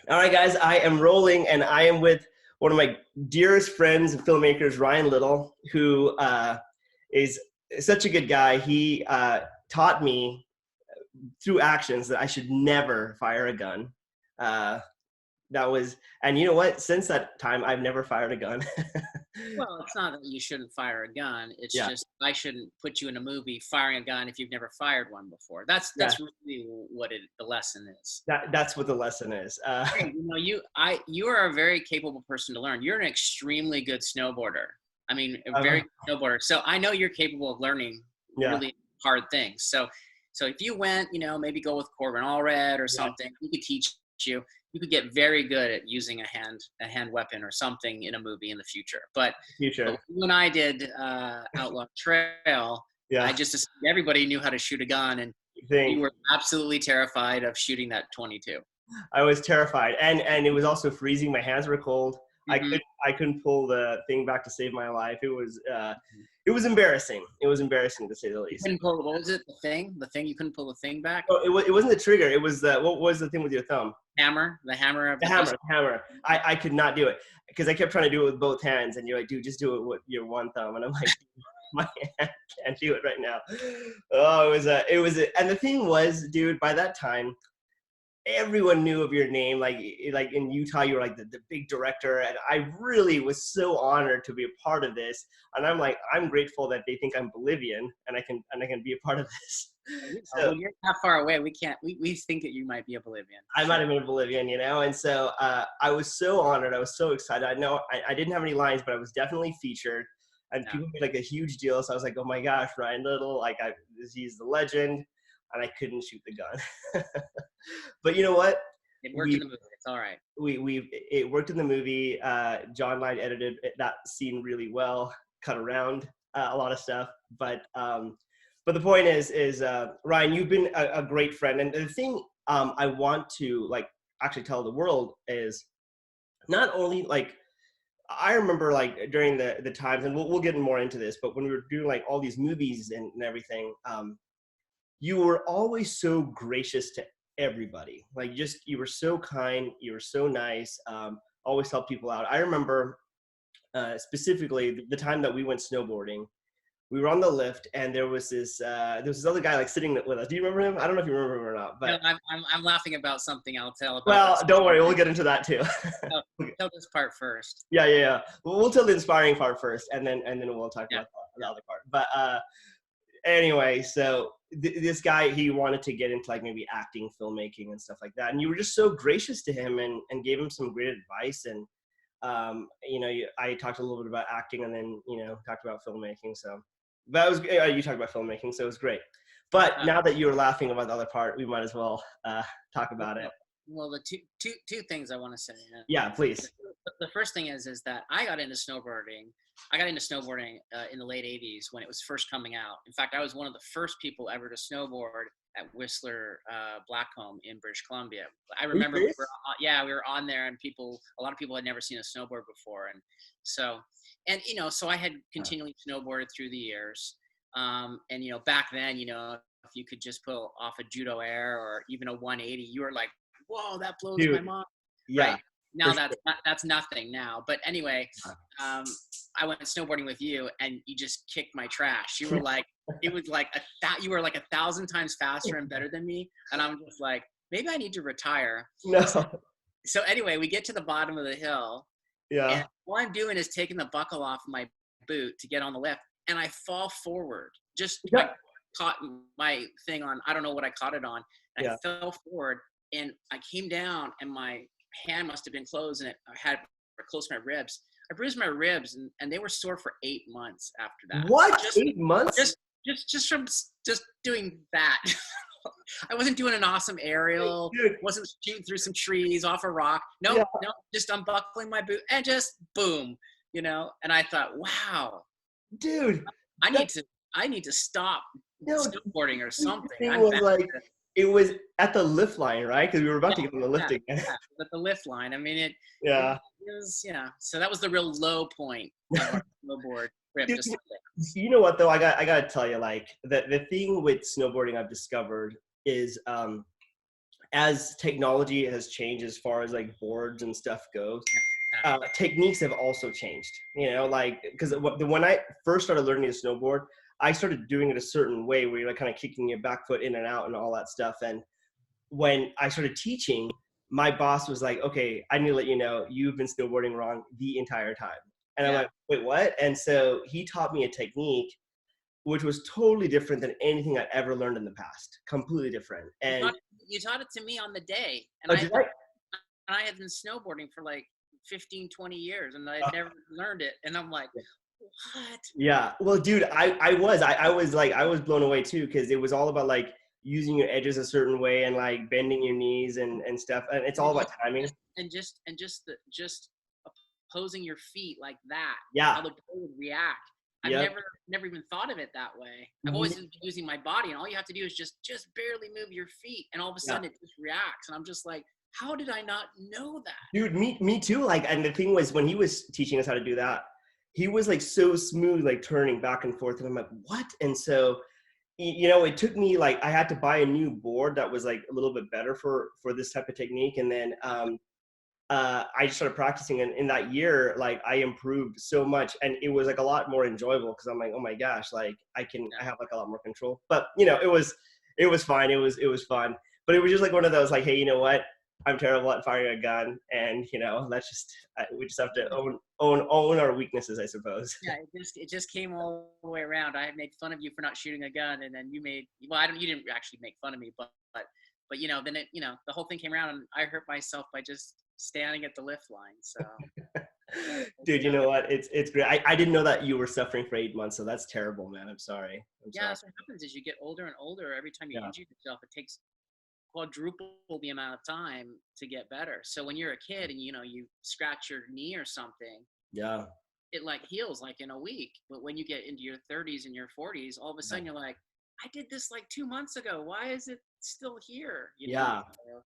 All right, guys, I am rolling, and I am with one of my dearest friends and filmmakers, Ryan Little, who is such a good guy. He taught me through actions that I should never fire a gun. Uh, that was, and you know what? Since that time, I've never fired a gun. Well, it's not that you shouldn't fire a gun. It's Yeah, just I shouldn't put you in a movie firing a gun if you've never fired one before. That's yeah, that's really what the lesson is. that's what the lesson is. Hey, you are a very capable person to learn. You're an extremely good snowboarder. I mean, a very uh, good snowboarder. So I know you're capable of learning yeah, really hard things. So if you went, maybe go with Corbin Allred or yeah, something, he could teach you. You could get very good at using a hand weapon or something in a movie in the future. But future. when I did Outlaw Trail, I Yeah, just assumed everybody knew how to shoot a gun, and I you think were absolutely terrified of shooting that 22. I was terrified, and it was also freezing. My hands were cold. Hmm. I couldn't pull the thing back to save my life. It was embarrassing. It was embarrassing to say the You least. couldn't pull. What was it? The thing? The thing you couldn't pull the thing back? Oh, it wasn't the trigger. It was the what was the thing with your thumb? Hammer. The hammer of The the hammer. pistol. The hammer. I could not do it because I kept trying to do it with both hands, and you're like, dude, just do it with your one thumb, and I'm like, my hand can't do it right now. Oh, and the thing was, dude, by that time everyone knew of your name. Like in Utah, you were like the big director, and I really was so honored to be a part of this. And I'm like, I'm grateful that they think I'm Bolivian and I can be a part of this. So Well, you're not far away. We can't. We think that you might be a Bolivian for I might sure. have been a Bolivian, and so I was so honored. I was so excited. I know I didn't have any lines, but I was definitely featured, and Yeah. people made like a huge deal. So I was like, oh my gosh, Ryan Little, he's the legend, and I couldn't shoot the gun. But you know what? It worked in We the movie. It's all right. it worked in the movie. John Line edited that scene really well, cut around a lot of stuff. But the point is Ryan, you've been a great friend, and the thing I want to like actually tell the world is not only like I remember like during the times, and we'll get more into this, but when we were doing like all these movies and everything, you were always so gracious to everybody. Like just you were so kind, you were so nice. Always helped people out. I remember specifically the time that we went snowboarding. We were on the lift, and there was this other guy like sitting with us. Do you remember him? I don't know if you remember him or not, No, but I'm laughing about something I'll tell about well, this. don't worry, we'll get into that too. Tell, tell this part first. Yeah. We'll tell the inspiring part first, and then we'll talk Yeah. about the other part. But anyway, so this guy, he wanted to get into like maybe acting, filmmaking, and stuff like that, and you were just so gracious to him and gave him some great advice. And I talked a little bit about acting, and then talked about filmmaking. So that was you talked about filmmaking, so it was great. But Uh, now that you were laughing about the other part, we might as well talk about it. well, the two things I want to say. Yeah, please. The first thing is that I got into snowboarding. I got into snowboarding in the late '80s when it was first coming out. In fact, I was one of the first people ever to snowboard at Whistler Blackcomb in British Columbia. I Are you remember serious? we were on there, and a lot of people had never seen a snowboard before, and so so I had continually snowboarded through the years. And back then, if you could just pull off a judo air or even a 180, you were like, whoa, that blows my Dude, mind. yeah, Right for now, sure. that's nothing now. But anyway, um, I went snowboarding with you, and you just kicked my trash. You were like, it was like you were like 1,000 times faster and better than me, and I'm just like, maybe I need to retire. No, So anyway, we get to the bottom of the hill, and yeah, all I'm doing is taking the buckle off my boot to get on the lift, and I fall forward. I yeah, caught my thing on, I don't know what I caught it on. And yeah. I fell forward, and I came down, and my hand must have been closed, and I had close to my ribs. I bruised my ribs, and they were sore for 8 months after that. What? Just 8 months? just just from just doing that. I wasn't doing an awesome aerial, Dude, wasn't shooting through some trees off a rock. No, yeah, no, just unbuckling my boot and just boom, And I thought, wow, dude. I That need to I need to stop no. snowboarding or The something. thing I'm was bad like, at it. it was at the lift line, right? Because we were about Yeah, to get on the lift yeah, again. yeah. But the lift line, I mean, it Yeah. was, yeah. So that was the real low point of our snowboard trip. Dude, Just like this. you know what though? I gotta tell you, like the thing with snowboarding I've discovered is as technology has changed as far as like boards and stuff goes, Yeah. techniques have also changed. You know, like because when I first started learning to snowboard, I started doing it a certain way where you're like kind of kicking your back foot in and out and all that stuff. And when I started teaching, my boss was like, "Okay, I need to let you know you've been snowboarding wrong the entire time." And I'm Yeah. like, "Wait, what?" And so he taught me a technique which was totally different than anything I ever learned in the past. Completely different. You And taught you taught it to me on the day, and oh, did I? I had been snowboarding for like 15, 20 years, and I Uh, had never learned it. And I'm like, what? yeah. Well, dude, I was blown away too because it was all about like using your edges a certain way and like bending your knees and stuff. And it's And all about timing. just opposing your feet like that, Yeah. how the board would react. I've Yep. never even thought of it that way. I've always Mhm. been using my body, and all you have to do is just barely move your feet, and all of a Yeah. sudden it just reacts. And I'm just like, how did I not know that? Dude, me too. Like, and the thing was, when he was teaching us how to do that, he was like so smooth, like turning back and forth, and I'm like, what? And so, you know, it took me like I had to buy a new board that was like a little bit better for this type of technique, and then I started practicing, and in that year, like I improved so much, and it was like a lot more enjoyable because I'm like, oh my gosh, like I have like a lot more control. But you know, it was fine. It was fun, but it was just like one of those like, hey, you know what? I'm terrible at firing a gun, and you know, we just have to own our weaknesses, I suppose. Yeah, it just came all the way around. I made fun of you for not shooting a gun, and then you didn't actually make fun of me, but you know, then the whole thing came around, and I hurt myself by just standing at the lift line. So Dude, you know what? It's great. I didn't know that you were suffering for 8 months, so that's terrible, man. I'm sorry. I'm yeah, sorry. that's what happens is you get older and older. Every time you Yeah. injure yourself, it takes quadruple the amount of time to get better. So when you're a kid and you scratch your knee or something, Yeah. it like heals like in a week. But when you get into your 30s and your 40s, all of a Yeah. sudden you're like, I did this like 2 months ago. Why is it still here? Yeah. So, yeah.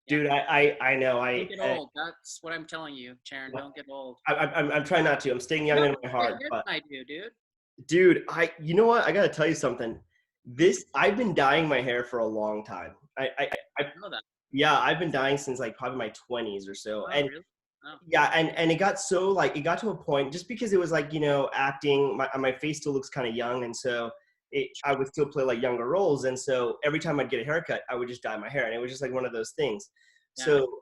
Dude, I know. Don't get old. That's what I'm telling you, Charon. Don't get old. I'm trying not to. I'm staying You young have in my gray heart, hair but than I do, dude. dude, you know what? I gotta tell you something. I've been dyeing my hair for a long time. I know that. Yeah, I've been dyeing since like probably my 20s or so. Oh, And really? Oh, yeah, and it got so like it got to a point just because it was like, you know, acting, my face still looks kind of young, and so I would still play like younger roles, and so every time I'd get a haircut, I would just dye my hair, and it was just like one of those things. yeah. So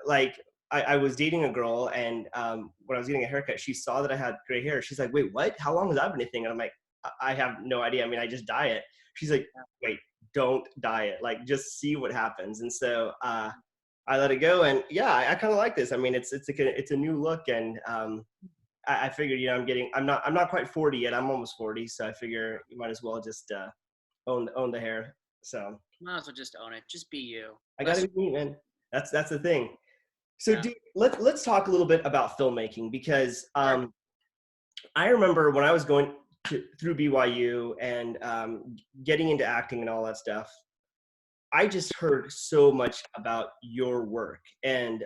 like I was dating a girl, and when I was getting a haircut, she saw that I had gray hair. She's like, "Wait, what? How long has that been a thing?" And I'm like, I have no idea. I mean, I just dye it." She's like, "Wait, don't dye it. Like, just see what happens." And so I let it go, and yeah, I kind of like this. I mean, it's a new look, and I figured, you know, I'm not quite 40 yet. I'm almost 40, so I figure you might as well just own the hair. So Might as well just own it. Just be you. I Less, gotta be me, man. That's the thing. So, yeah. dude, let's talk a little bit about filmmaking because Sure. I remember when I was going through BYU and getting into acting and all that stuff. I just heard so much about your work, and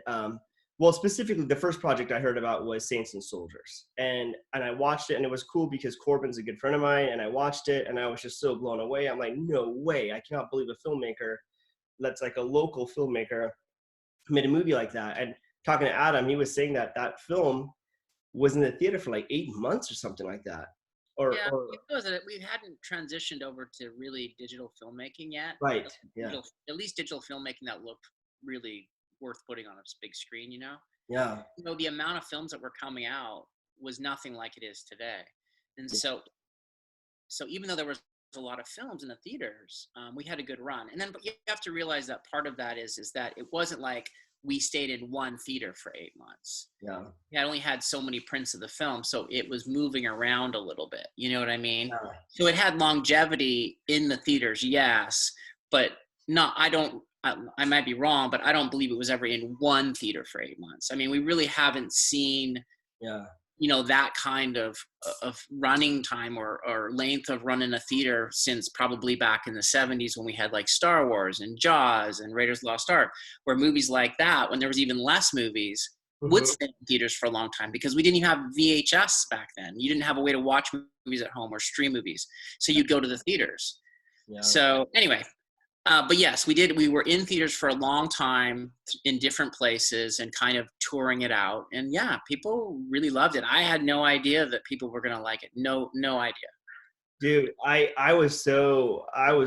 well, specifically, the first project I heard about was Saints and Soldiers, and I watched it, and it was cool because Corbin's a good friend of mine, and I watched it, and I was just so blown away. I'm like, no way! I cannot believe a filmmaker that's like a local filmmaker made a movie like that. And talking to Adam, he was saying that that film was in the theater for like 8 months or something like that. Yeah, Or it was that we hadn't transitioned over to really digital filmmaking yet. right, yeah, At least digital filmmaking that looked really worth putting on a big screen. yeah, The amount of films that were coming out was nothing like it is today. And yeah, so even though there was a lot of films in the theaters, we had a good run. And then, but you have to realize that part of that is that it wasn't like we stayed in one theater for 8 months. yeah, We had only had so many prints of the film, so it was moving around a little bit. You know what I mean? yeah. So it had longevity in the theaters, yes, but not. I might be wrong, but I don't believe it was ever in one theater for 8 months. I mean, we really haven't seen Yeah. that kind of running time or length of run in a theater since probably back in the 70s when we had like Star Wars and Jaws and Raiders of the Lost Ark, where movies like that, when there was even less movies, would stay in theaters for a long time because we didn't even have VHS back then. You didn't have a way to watch movies at home or stream movies. So you'd go to the theaters. Yeah. So anyway, But yes, we did. We were in theaters for a long time in different places and kind of touring it out. And yeah, people really loved it. I had no idea that people were going to like it. No idea. Dude, I was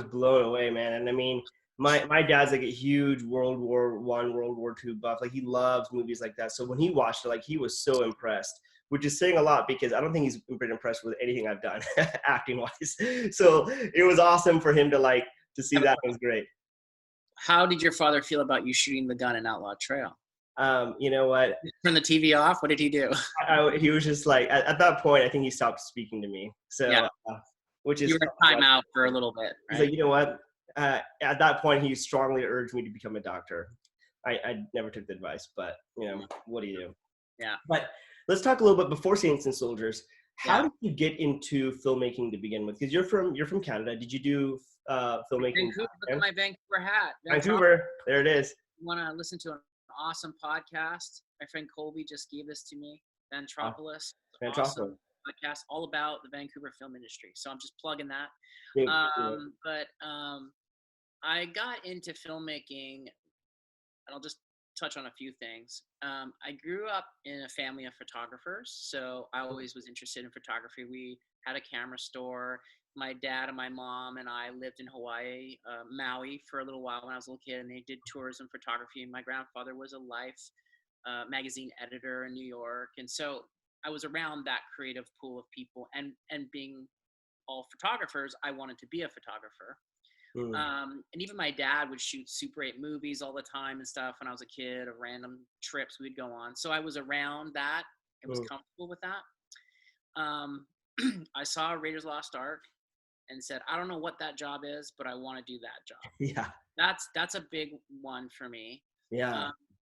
blown away, man. And I mean, my dad's like a huge World War I, World War II buff. Like he loves movies like that. So when he watched it, like he was so impressed, which is saying a lot because I don't think he's been impressed with anything I've done acting wise. So it was awesome for him to to see that. It was great. How did your father feel about you shooting the gun in Outlaw Trail? You know what? Turn the TV off. What did he do? He was just like at that point, I think he stopped speaking to me. So, Yeah, which you is were in timeout for a little bit, he's right? like, you know what? At that point, he strongly urged me to become a doctor. I never took the advice, but what do you do? Yeah, But let's talk a little bit before Saints and Soldiers. How yeah. did you get into filmmaking to begin with? Because you're from Canada. Did you do filmmaking? Vancouver. Look at my Vancouver hat. Vancouver. There it is. Want to listen to an awesome podcast? My friend Colby just gave this to me. Ventropolis. Fantastic. Awesome podcast all about the Vancouver film industry. So I'm just plugging that. Yeah. But I got into filmmaking, and I'll just touch on a few things. I grew up in a family of photographers, so I always was interested in photography. We had a camera store. My dad and my mom and I lived in Hawaii, Maui, for a little while when I was a little kid, and they did tourism photography. And my grandfather was a Life magazine editor in New York, and so I was around that creative pool of people. And being all photographers, I wanted to be a photographer. And even my dad would shoot Super 8 movies all the time and stuff when I was a kid, of random trips we'd go on. So I was around that and was comfortable with that. I saw Raiders Lost Ark and said, I don't know what that job is, but I want to do that job. Yeah. That's a big one for me. Yeah.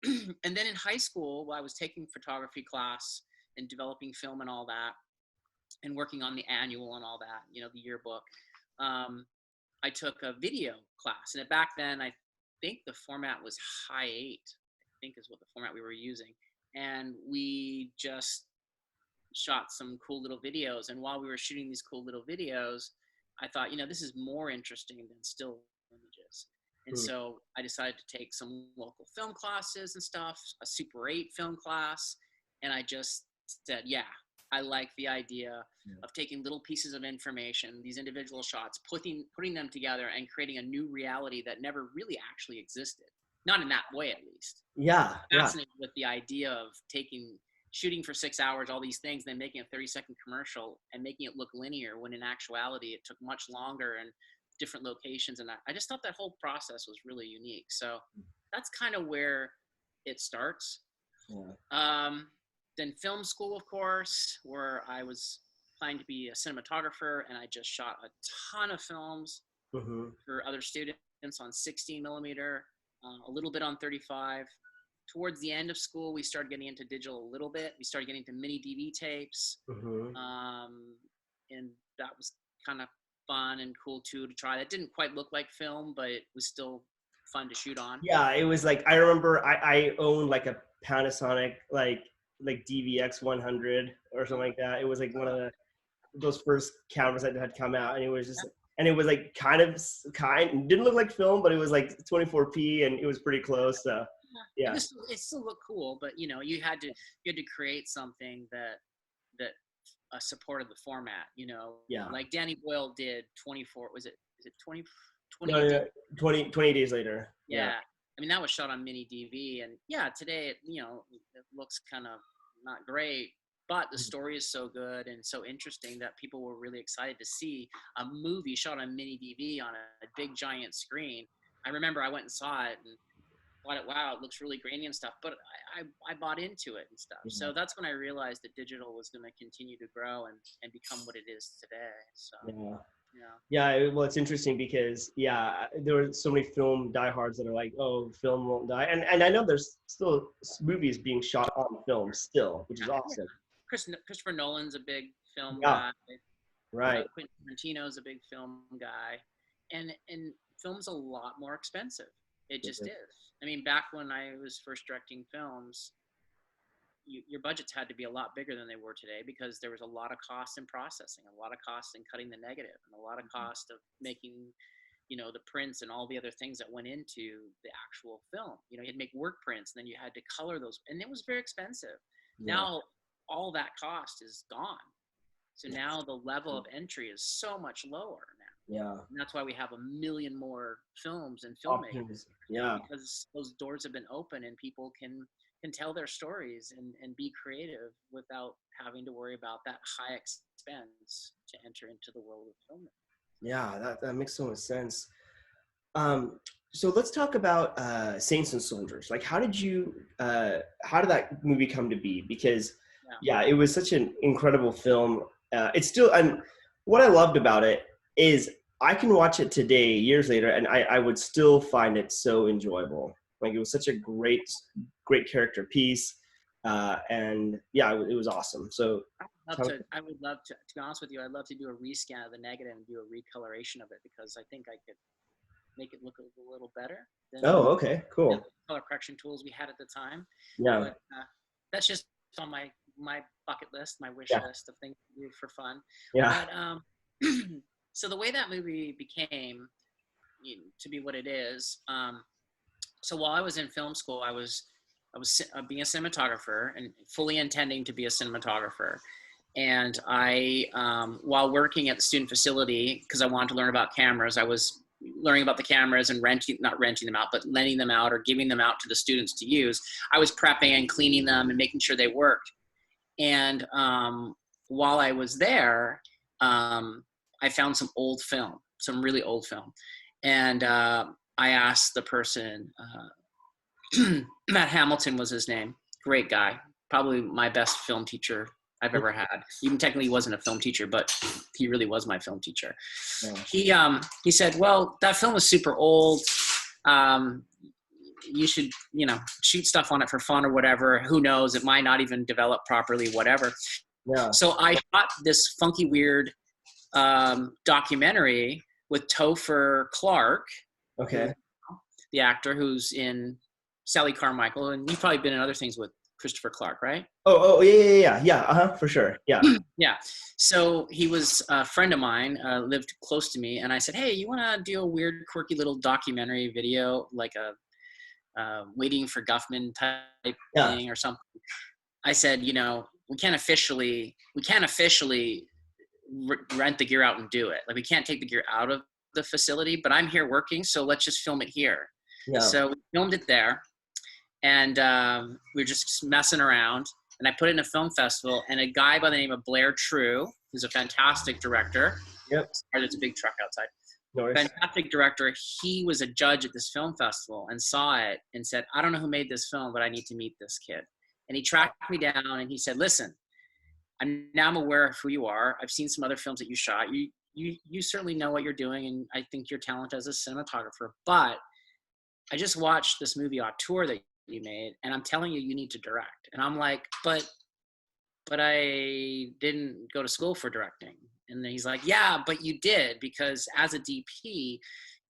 And then in high school, while I was taking photography class and developing film and all that, and working on the annual and all that, the yearbook, I took a video class. And back then, I think the format was High 8, I think is what the format we were using. And we just shot some cool little videos. And while we were shooting these cool little videos, I thought, this is more interesting than still images. And so I decided to take some local film classes and stuff, a Super 8 film class. And I just said, yeah, I like the idea of taking little pieces of information, these individual shots, putting them together and creating a new reality that never really actually existed. Not in that way, at least. Yeah. Fascinated with the idea of shooting for 6 hours, all these things, then making a 30-second commercial and making it look linear when in actuality it took much longer and different locations. And I just thought that whole process was really unique. So that's kind of where it starts. Yeah. Then film school, of course, where I was planning to be a cinematographer, and I just shot a ton of films for other students on 16 millimeter, a little bit on 35. Towards the end of school, we started getting into digital a little bit. We started getting into mini DV tapes, and that was kind of fun and cool too to try. That didn't quite look like film, but it was still fun to shoot on. Yeah, it was like I remember I owned like a Panasonic like DVX 100 or something like that. It was like one of those first cameras that had come out, and it was just and it was like kind didn't look like film, but it was like 24p and it was pretty close. So yeah, it still looked cool, but you had to create something that supported the format. Yeah. Like Danny Boyle did 24. Was it 20? 20 days later. Yeah. I mean, that was shot on mini DV, and yeah, today it looks kind of not great, but the story is so good and so interesting that people were really excited to see a movie shot on mini DV on a big giant screen. I remember I went and saw it and thought, wow, it looks really grainy and stuff, but I bought into it and stuff. Yeah. So that's when I realized that digital was going to continue to grow and become what it is today. So well, it's interesting because there were so many film diehards that are like, oh, film won't die, and I know there's still movies being shot on film still, which is awesome. Christopher Nolan's a big film guy, guy, right? Quentin Tarantino's a big film guy, and film's a lot more expensive. It just is. I mean, back when I was first directing films, your budgets had to be a lot bigger than they were today because there was a lot of cost in processing, a lot of cost in cutting the negative, and a lot of cost of making the prints and all the other things that went into the actual film. You had to make work prints, and then you had to color those, and it was very expensive. Yeah. Now all that cost is gone. So now the level of entry is so much lower now. Yeah. And that's why we have a million more films and filmmakers, Options. Yeah. because those doors have been open and people can tell their stories and be creative without having to worry about that high expense to enter into the world of filmmaking. Yeah, that makes so much sense. So let's talk about Saints and Soldiers. Like, how did that movie come to be? Because yeah, it was such an incredible film. It's still, and what I loved about it is I can watch it today, years later, and I would still find it so enjoyable. Like, it was such a great character piece, and yeah, it was awesome. So I would love to be honest with you, I'd love to do a rescan of the negative and do a recoloration of it, because I think I could make it look a little better than okay, cool. the color correction tools we had at the time. Yeah. But that's just on my bucket list, my wish list of things to do for fun. Yeah. But so the way that movie became to be what it is, so while I was in film school, I was being a cinematographer and fully intending to be a cinematographer. And I, while working at the student facility, because I wanted to learn about cameras, I was learning about the cameras and not renting them out, but lending them out or giving them out to the students to use. I was prepping and cleaning them and making sure they worked. And while I was there, I found some old film, some really old film. And I asked the person, Matt Hamilton was his name, great guy, probably my best film teacher I've ever had. Even technically he wasn't a film teacher, but he really was my film teacher. Yeah. He said, well, that film is super old. You should, shoot stuff on it for fun or whatever. Who knows? It might not even develop properly, whatever. Yeah. So I shot this funky, weird documentary with Topher Clark. Okay. The actor who's in Sally Carmichael, and you've probably been in other things with Christopher Clark, right? Oh, yeah, for sure, yeah. Yeah. So he was a friend of mine, lived close to me, and I said, hey, you want to do a weird, quirky little documentary video, like a Waiting for Guffman type thing or something? I said, we can't officially rent the gear out and do it. Like, we can't take the gear out of the facility, but I'm here working, so let's just film it here. Yeah. So we filmed it there, and we were just messing around, and I put it in a film festival, and a guy by the name of Blair True, who's a fantastic director. Yep. Sorry, there's a big truck outside. No worries. Fantastic director. He was a judge at this film festival and saw it and said, I don't know who made this film, but I need to meet this kid. And he tracked me down, and he said, listen, I'm aware of who you are. I've seen some other films that you shot. You certainly know what you're doing, and I think you're talented as a cinematographer, but I just watched this movie Auteur that you made, and I'm telling you, you need to direct. And I'm like, but I didn't go to school for directing. And then he's like, yeah, but you did, because as a DP,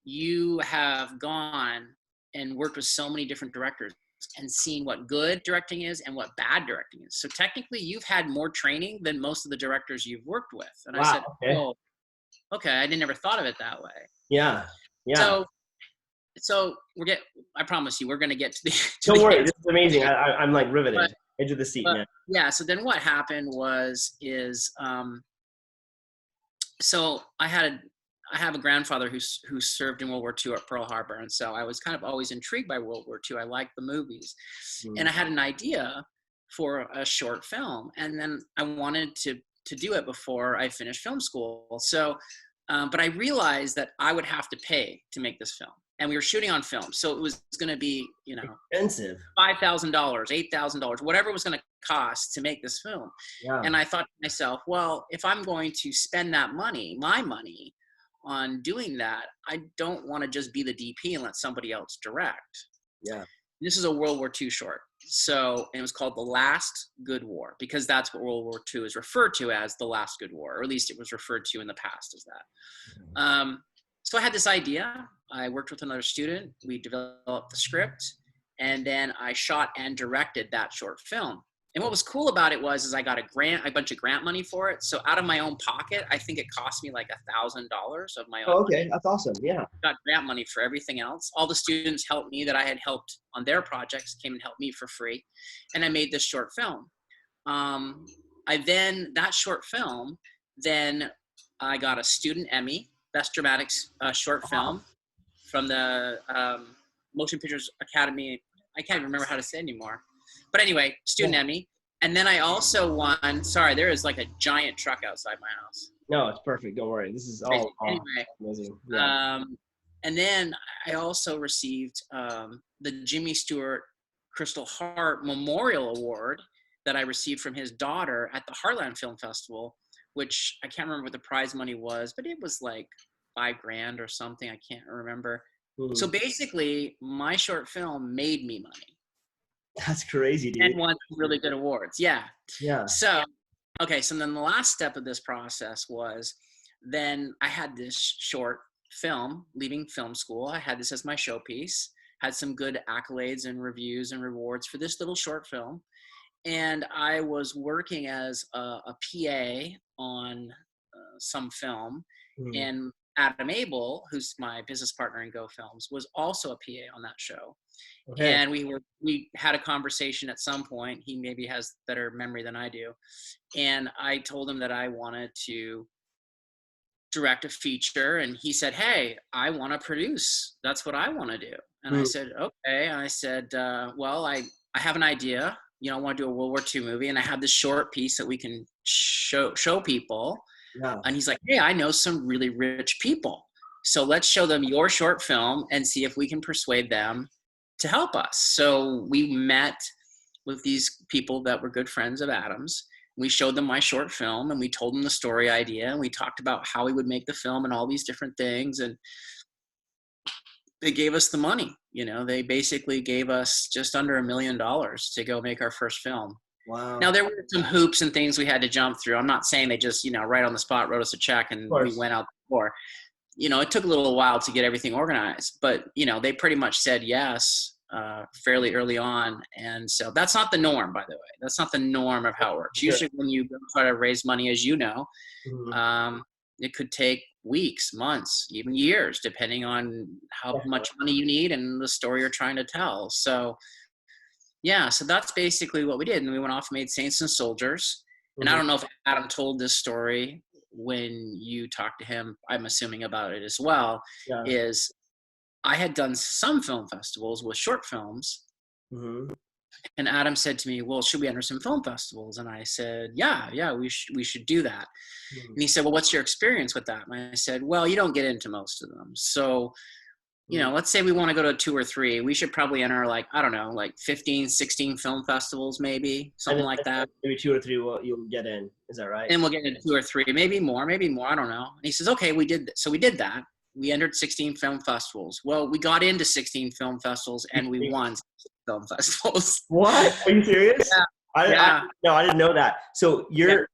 you have gone and worked with so many different directors and seen what good directing is and what bad directing is. So technically you've had more training than most of the directors you've worked with. And I said, okay. Oh, okay. I never thought of it that way. Yeah. Yeah. So I promise you, we're going to get to the, don't worry. This is amazing. I'm like riveted. Edge of the seat, man. Yeah. So then what happened is, so I have a grandfather who served in World War II at Pearl Harbor. And so I was kind of always intrigued by World War II. I liked the movies. And I had an idea for a short film. And then I wanted to do it before I finished film school. So, but I realized that I would have to pay to make this film. And we were shooting on film. So it was going to be, expensive. $5,000, $8,000, whatever it was going to cost to make this film. Yeah. And I thought to myself, well, if I'm going to spend that money, my money, on doing that, I don't want to just be the DP and let somebody else direct. Yeah. This is a World War II short. So, and it was called The Last Good War, because that's what World War II is referred to as, the last good war, or at least it was referred to in the past as that. So I had this idea. I worked with another student. We developed the script, and then I shot and directed that short film. And what was cool about it is I got a bunch of grant money for it. So out of my own pocket, I think it cost me like $1,000 of my own Oh, money. okay, that's awesome. Yeah. Got grant money for everything else. All the students helped me that I had helped on their projects, came and helped me for free. And I made this short film. That short film, then I got a student Emmy, Best Dramatic Short Film from the Motion Pictures Academy. I can't remember how to say it anymore. But anyway, student Emmy. And then I also won, sorry, there is like a giant truck outside my house. No, it's perfect. Don't worry. This is all anyway, amazing. Yeah. And then I also received the Jimmy Stewart Crystal Heart Memorial Award that I received from his daughter at the Heartland Film Festival, which I can't remember what the prize money was, but it was like $5,000 or something. I can't remember. Mm-hmm. So basically, my short film made me money. That's crazy, dude. And won really good awards. Yeah. Yeah. So, okay. So then the last step of this process was then I had this short film leaving film school. I had this as my showpiece, had some good accolades and reviews and rewards for this little short film. And I was working as a PA on some film. Mm. And Adam Abel, who's my business partner in Go Films, was also a PA on that show. Okay. And we had a conversation at some point. He maybe has better memory than I do. And I told him that I wanted to direct a feature. And he said, hey, I want to produce. That's what I want to do. And I said, okay. And I said, well, I have an idea. I want to do a World War II movie. And I have this short piece that we can show people. Yeah. And he's like, hey, I know some really rich people. So let's show them your short film and see if we can persuade them to help us. So we met with these people that were good friends of Adam's. We showed them my short film and we told them the story idea. And we talked about how we would make the film and all these different things. And they gave us the money. They basically gave us just under $1 million to go make our first film. Wow. Now, there were some hoops and things we had to jump through. I'm not saying they just, right on the spot wrote us a check and we went out the door. It took a little while to get everything organized, but, they pretty much said yes fairly early on. And so that's not the norm, by the way. That's not the norm of how it works. Sure. Usually when you try to raise money, as you know, it could take weeks, months, even years, depending on how much money you need and the story you're trying to tell. So, yeah, so that's basically what we did. And we went off and made Saints and Soldiers. And I don't know if Adam told this story when you talked to him, I'm assuming about it as well, is I had done some film festivals with short films. Mm-hmm. And Adam said to me, well, should we enter some film festivals? And I said, yeah, we should do that. Mm-hmm. And he said, well, what's your experience with that? And I said, well, you don't get into most of them. So, let's say we want to go to 2 or 3. We should probably enter like 15, 16 film festivals, maybe something like that. Maybe 2 or 3 you'll get in. Is that right? And we'll get into 2 or 3, maybe more. I don't know. And he says, okay, we did that. So we did that. We entered 16 film festivals. Well, we got into 16 film festivals and we won film festivals. What? Are you serious? Yeah. No, I didn't know that. So you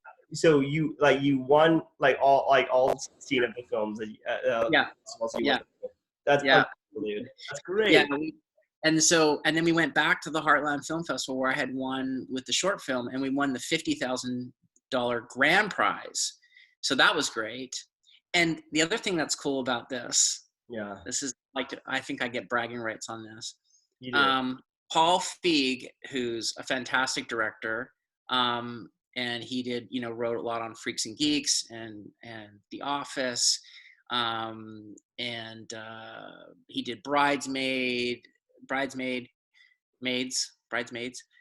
won all 16 of the films that That's unbelievable, dude. That's great. Yeah. And then we went back to the Heartland Film Festival where I had won with the short film, and we won the $50,000 grand prize. So that was great. And the other thing that's cool about this, this is I think I get bragging rights on this. You do. Paul Feig, who's a fantastic director, and he did, wrote a lot on Freaks and Geeks and The Office, and he did Bridesmaids.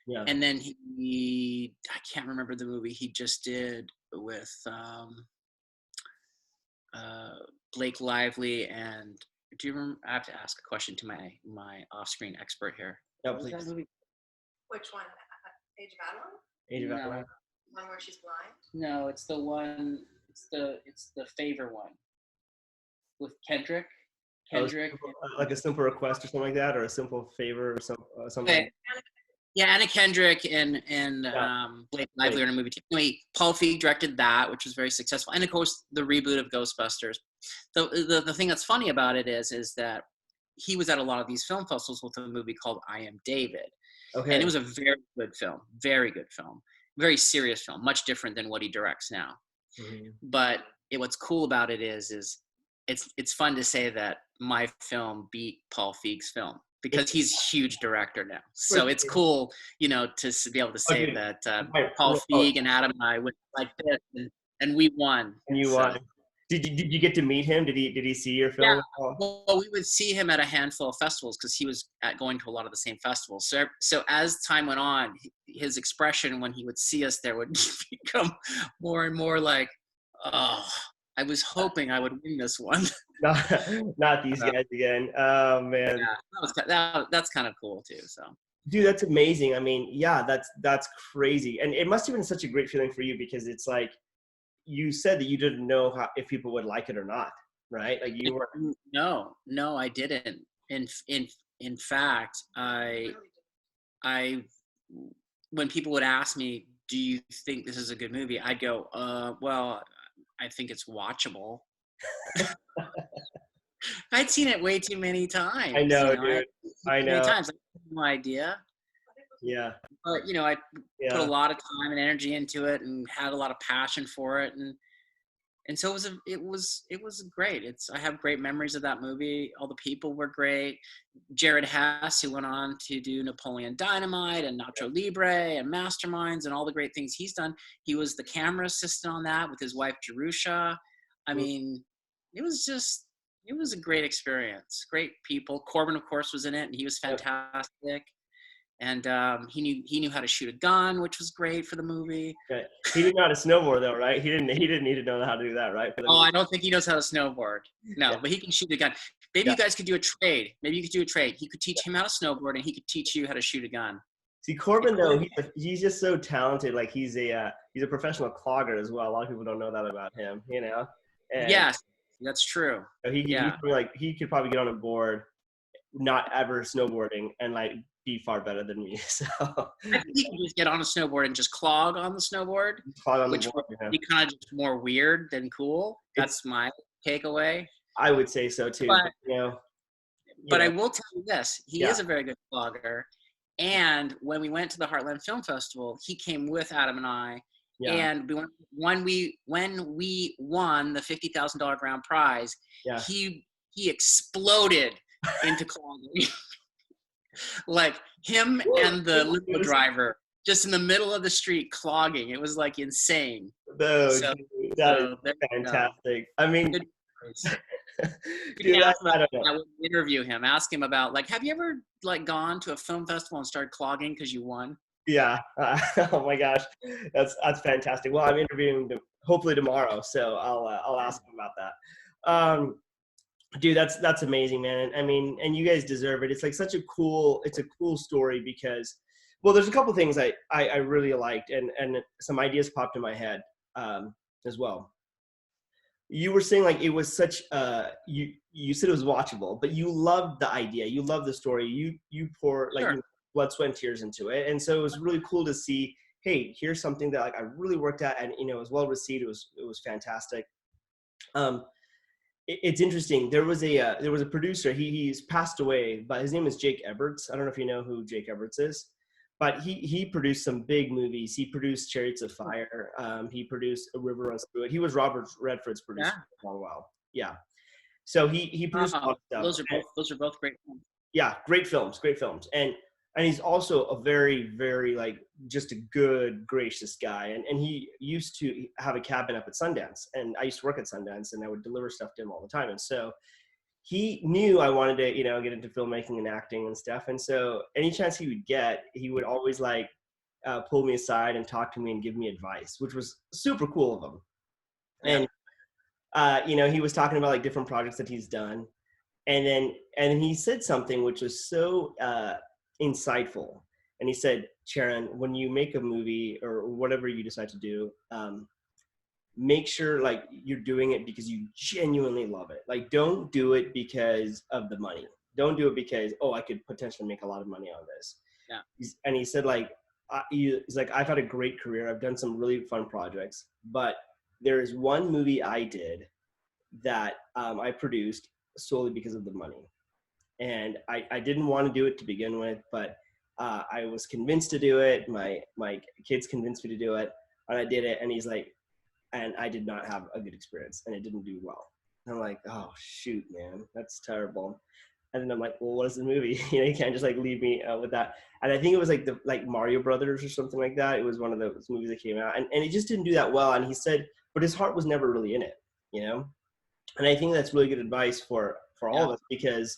Yeah. And then I can't remember the movie he just did with Blake Lively. And do you remember? I have to ask a question to my off-screen expert here. No, please. Which one? Age of Adeline? Age of Adeline. One where she's blind? No, it's the one. It's the favor one with Kendrick. Like a simple request or something like that, or a simple favor or something. Okay. Yeah, Anna Kendrick and Blake Lively are in a movie. Anyway, Paul Feig directed that, which was very successful, and of course the reboot of Ghostbusters. The thing that's funny about it is that he was at a lot of these film festivals with a movie called I Am David. And it Okay. was a very good film, very serious film, much different than what he directs now. Mhm. But what's cool about it is it's fun to say that my film beat Paul Feig's film because he's a huge director now. So it's cool, to be able to Oh, say dude. that Right. Paul Oh, Feig and Adam and I went like this, and we won. and you So won. Did you get to meet him? Did he see your yeah, film? Oh, well, we would see him at a handful of festivals because he was going to a lot of the same festivals. So as time went on, his expression when he would see us there would become more and more like, oh, I was hoping I would win this one. not not these Uh, guys again. Oh yeah, man. that's kind of cool too. So Dude, that's amazing. I mean, yeah, that's crazy. And it must have been such a great feeling for you because it's like you said that you didn't know how if people would like it or not, right? Like you were no, I didn't. In fact, I when people would ask me, "Do you think this is a good movie?" I'd go, well, I think it's watchable." I'd seen it way too many I times, know, I dude. I too many know. times. I had no idea, Yeah. but I put a Yeah. lot of time and energy into it, and had a lot of passion for it, and so it was great. I have great memories of that movie. All the people were great. Jared Hess, who went on to do Napoleon Dynamite and Nacho Libre and Masterminds and all the great things he's done. He was the camera assistant on that with his wife Jerusha. I mean, it was a great experience. Great people. Corbin, of course, was in it, and he was fantastic. And he knew how to shoot a gun, which was great for the movie. Okay. He didn't know how to snowboard though, right? He didn't need to know how to do that, right? For the Oh, movie. I don't think he knows how to snowboard. Yeah. No, but he can shoot a gun. Maybe Yeah. you guys could do a trade. Maybe you could do a trade. He could teach him how to snowboard, and he could teach you how to shoot a gun. See, Corbin though, he's just so talented. Like he's a professional clogger as well. A lot of people don't know that about him, And Yes, that's true. he's Yeah. like he could probably get on a board, not ever snowboarding, and like be far better than me. So I think he can just get on a snowboard and just clog on the snowboard, clog on the which board. would be kind of just more weird than cool. That's my takeaway. I would say so too. But But I will tell you this: he Yeah. is a very good clogger. And when we went to the Heartland Film Festival, he came with Adam and I. Yeah. And when we won the $50,000 grand prize, Yeah. he exploded into clogging. Like him and the limo driver just in the middle of the street clogging. It was like insane. No, So- dude, that is there you go. fantastic. I mean, Good dude, I don't know. I would interview him, ask him about like, have you ever like gone to a film festival and started clogging because you won? Yeah. Oh my gosh, that's fantastic. Well, I'm interviewing him hopefully tomorrow, so I'll ask him about that. Dude, that's amazing, man. I mean, and you guys deserve it. It's like it's a cool story because, well, there's a couple things I really liked, and some ideas popped in my head as well. You were saying like it was such you said it was watchable, but you loved the idea, you loved the story, you pour like Sure. blood, sweat, and tears into it, and so it was really cool to see. Hey, here's something that like I really worked at, and it was well received. It was fantastic. It's interesting. There was a producer. He's passed away, but his name is Jake Eberts. I don't know if you know who Jake Eberts is, but he produced some big movies. He produced Chariots of Fire. He produced A River Runs Through It. He was Robert Redford's producer for a long while. Yeah. So he produced a lot of stuff. Those are both great films. Yeah, great films, and he's also a very, very like just a good, gracious guy. And he used to have a cabin up at Sundance, and I used to work at Sundance, and I would deliver stuff to him all the time. And so he knew I wanted to, get into filmmaking and acting and stuff. And so any chance he would get, he would always like pull me aside and talk to me and give me advice, which was super cool of him. Yeah. And he was talking about like different projects that he's done. And then he said something which was so insightful. And he said, Charan, when you make a movie or whatever you decide to do, make sure like you're doing it because you genuinely love it. Like, don't do it because of the money. Don't do it because, I could potentially make a lot of money on this. Yeah. And he said like, he's like, I've had a great career. I've done some really fun projects, but there is one movie I did that I produced solely because of the money. And I didn't want to do it to begin with, but I was convinced to do it. My kids convinced me to do it, and I did it. And he's like, and I did not have a good experience, and it didn't do well. And I'm like, oh shoot, man, that's terrible. And then I'm like, well, what is the movie? You can't just like leave me with that. And I think it was like Mario Brothers or something like that. It was one of those movies that came out, and it just didn't do that well. And he said, but his heart was never really in it, And I think that's really good advice for all of us, because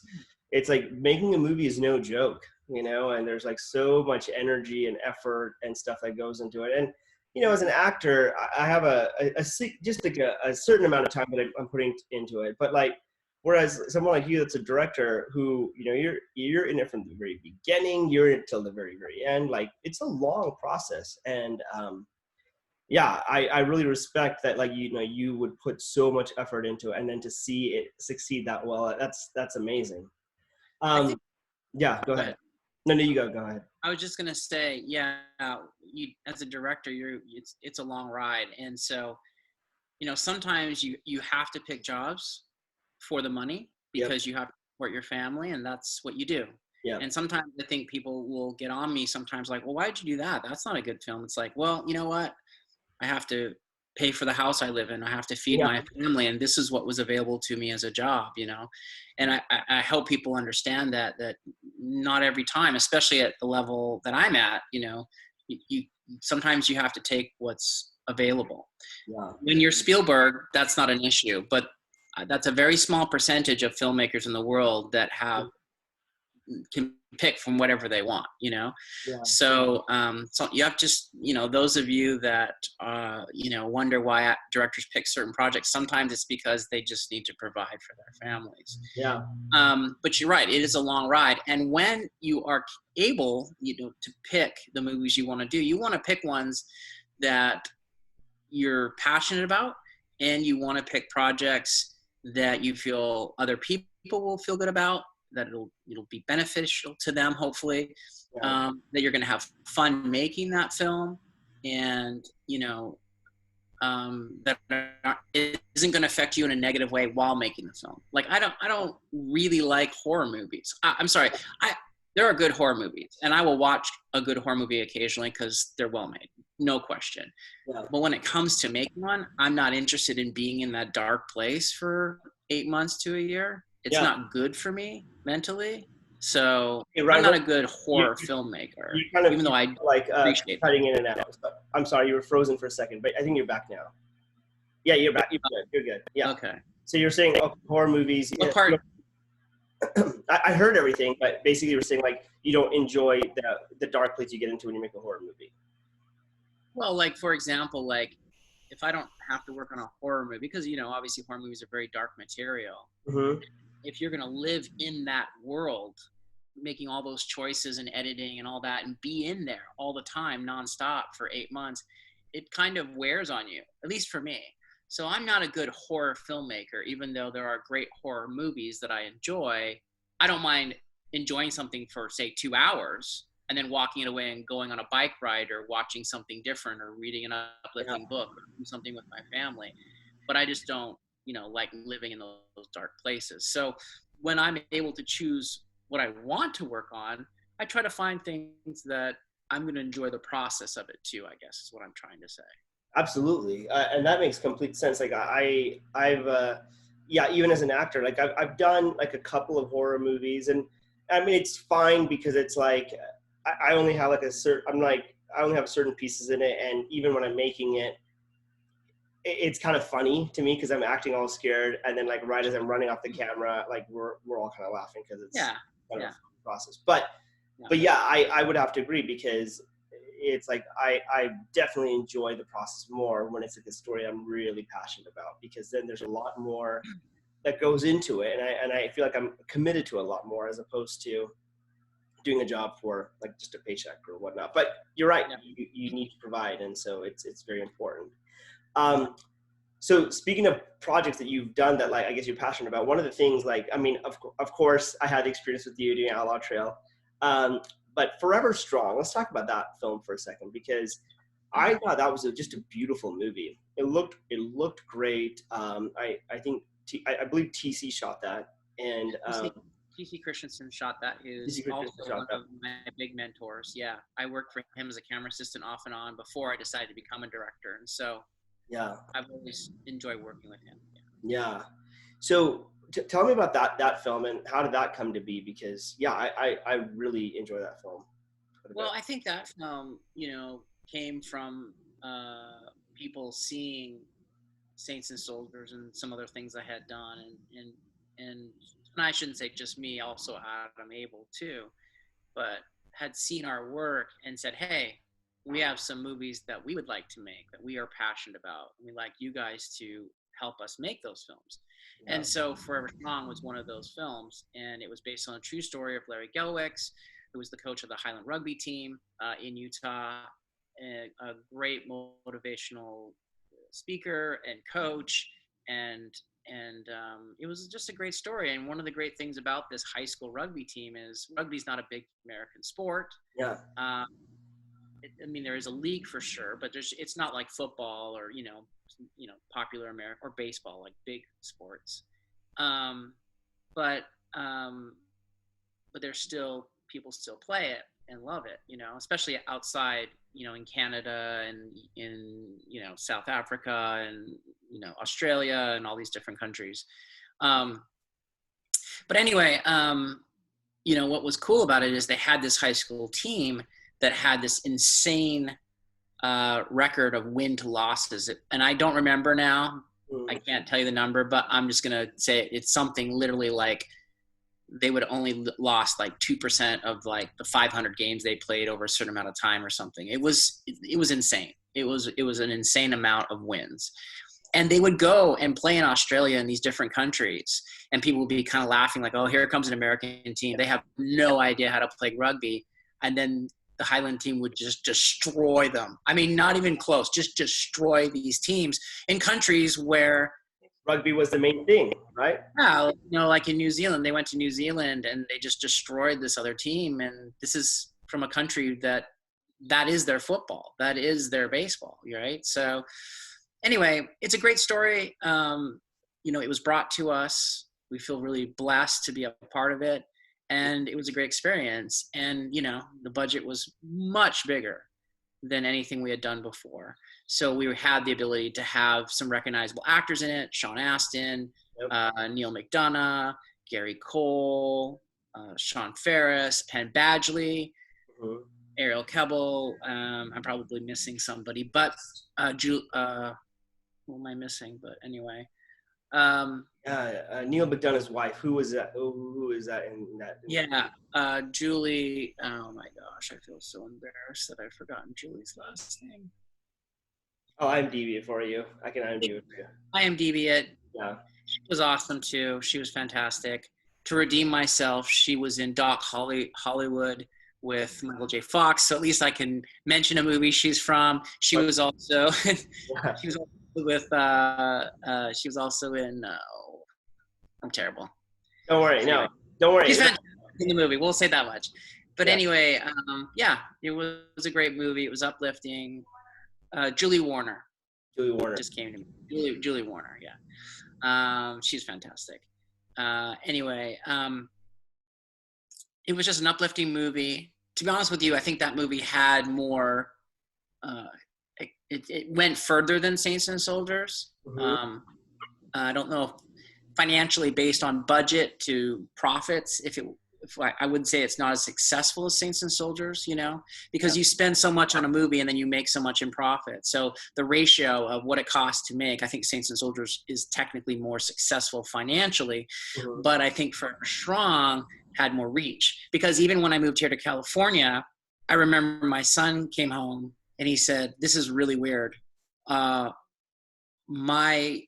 it's like making a movie is no joke, and there's like so much energy and effort and stuff that goes into it. And as an actor, I have just like a certain amount of time that I'm putting into it. But like, whereas someone like you, that's a director who, you're in it from the very beginning, you're in it till the very, very end. Like, it's a long process. And I really respect that. Like, you would put so much effort into it, and then to see it succeed that well, that's amazing. Yeah, go ahead. No, you go ahead. I was just gonna say, you as a director, it's a long ride, and so sometimes you have to pick jobs for the money, because you have to support your family, and that's what you do. Yeah. And sometimes I think people will get on me sometimes, like, well, why'd you do that? That's not a good film. It's like, well, you know what? I have to pay for the house I live in. I have to feed my family, and this is what was available to me as a job, And I help people understand that not every time, especially at the level that I'm at, you sometimes you have to take what's available. Yeah. When you're Spielberg, that's not an issue, but that's a very small percentage of filmmakers in the world that can pick from whatever they want, So you have just, those of you that, wonder why directors pick certain projects, sometimes it's because they just need to provide for their families. Yeah. But you're right, it is a long ride. And when you are able, to pick the movies you want to do, you want to pick ones that you're passionate about, and you want to pick projects that you feel other people will feel good about, that it'll be beneficial to them, hopefully, that you're going to have fun making that film, and that it isn't going to affect you in a negative way while making the film. Like, I don't really like horror movies. I'm sorry, there are good horror movies, and I will watch a good horror movie occasionally because they're well made, no question. Yeah. But when it comes to making one, I'm not interested in being in that dark place for 8 months to a year. It's not good for me mentally. So I'm not a good horror filmmaker, even though I appreciate cutting in and out. I'm sorry, you were frozen for a second, but I think you're back now. Yeah, you're back. You're good. Yeah. Okay. So you're saying horror movies. What part? I heard everything, but basically you were saying, like, you don't enjoy the dark place you get into when you make a horror movie. Well, like, for example, like, if I don't have to work on a horror movie, because, obviously horror movies are very dark material. Mm-hmm. If you're going to live in that world, making all those choices and editing and all that, and be in there all the time, nonstop for 8 months, it kind of wears on you, at least for me. So I'm not a good horror filmmaker, even though there are great horror movies that I enjoy. I don't mind enjoying something for, say, 2 hours, and then walking it away and going on a bike ride, or watching something different, or reading an uplifting book, or doing something with my family. But I just don't, like living in those dark places. So when I'm able to choose what I want to work on, I try to find things that I'm going to enjoy the process of it too, I guess is what I'm trying to say. Absolutely. And that makes complete sense. Like I've even as an actor, like I've done like a couple of horror movies, and I mean, it's fine because it's like, I only have like I only have certain pieces in it. And even when I'm making it, it's kind of funny to me because I'm acting all scared, and then like right as I'm running off the camera, like we're all kind of laughing because it's kind of a process. But I would have to agree, because it's like I definitely enjoy the process more when it's like a story I'm really passionate about, because then there's a lot more that goes into it, and I feel like I'm committed to a lot more, as opposed to doing a job for like just a paycheck or whatnot. But you're right, you need to provide, and so it's very important. So speaking of projects that you've done that, like, I guess you're passionate about, one of the things, like, I mean, of course I had the experience with you doing Outlaw Trail, but Forever Strong, let's talk about that film for a second, because I thought that was just a beautiful movie. It looked great. I believe TC shot that, and TC Christensen shot that. He was TC Christensen also shot one that. of my big mentors. Yeah, I worked for him as a camera assistant off and on before I decided to become a director, and so Yeah. I've always enjoyed working with him. Yeah. So tell me about that film and how did that come to be? Because yeah, I really enjoy that film. Well, I think that film, came from people seeing Saints and Soldiers and some other things I had done, and I shouldn't say just me, also Adam Abel too, but had seen our work and said, hey, we have some movies that we would like to make that we are passionate about. We'd like you guys to help us make those films. Yeah. And so Forever Strong was one of those films, and it was based on a true story of Larry Gelwicks, who was the coach of the Highland rugby team in Utah, a great motivational speaker and coach, and it was just a great story. And one of the great things about this high school rugby team is rugby's not a big American sport. Yeah. I mean, there is a league for sure, but it's not like football or popular American or baseball, like big sports. But there's still people still play it and love it, especially outside, in Canada and in, South Africa and, Australia and all these different countries. But anyway, what was cool about it is they had this high school team that had this insane record of win to losses. And I don't remember now. I can't tell you the number, but I'm just going to say it's something literally like they would only lost like 2% of like the 500 games they played over a certain amount of time or something. It was insane. It was an insane amount of wins. And they would go and play in Australia and these different countries, and people would be kind of laughing like, oh, here comes an American team. They have no idea how to play rugby. And then the Highland team would just destroy them. I mean, not even close, just destroy these teams in countries where rugby was the main thing, right? Yeah, like in New Zealand, they went to New Zealand and they just destroyed this other team. And this is from a country that is their football, that is their baseball, right? So anyway, it's a great story. It was brought to us. We feel really blessed to be a part of it. And it was a great experience. And, the budget was much bigger than anything we had done before. So we had the ability to have some recognizable actors in it: Sean Astin, Yep. Neil McDonough, Gary Cole, Sean Ferris, Penn Badgley, Mm-hmm. Ariel Kebble. I'm probably missing somebody, but who am I missing? But anyway. Neil McDonough's wife. Who was that? Who is that in that? Yeah, Julie. Oh my gosh, I feel so embarrassed that I've forgotten Julie's last name. Oh, IMDb it for you. I can IMDb it for you. IMDb it. Yeah. She was awesome too. She was fantastic. To redeem myself, she was in Doc Hollywood with Michael J. Fox. So at least I can mention a movie she's from. She was also she was also with she was also in I'm terrible. Don't worry. Anyway. No, don't worry. She's fantastic in the movie. We'll say that much. But Yeah. anyway, it was a great movie. It was uplifting. Julie Warner. Julie Warner. Just came to me. Julie Warner, yeah. She's fantastic. Anyway, it was just an uplifting movie. To be honest with you, I think that movie had more, it went further than Saints and Soldiers. Mm-hmm. I don't know if financially based on budget to profits, I would say it's not as successful as Saints and Soldiers, because you spend so much on a movie and then you make so much in profit. So the ratio of what it costs to make, I think Saints and Soldiers is technically more successful financially, Mm-hmm. but I think Forever Strong had more reach, because even when I moved here to California, I remember my son came home and he said, this is really weird. My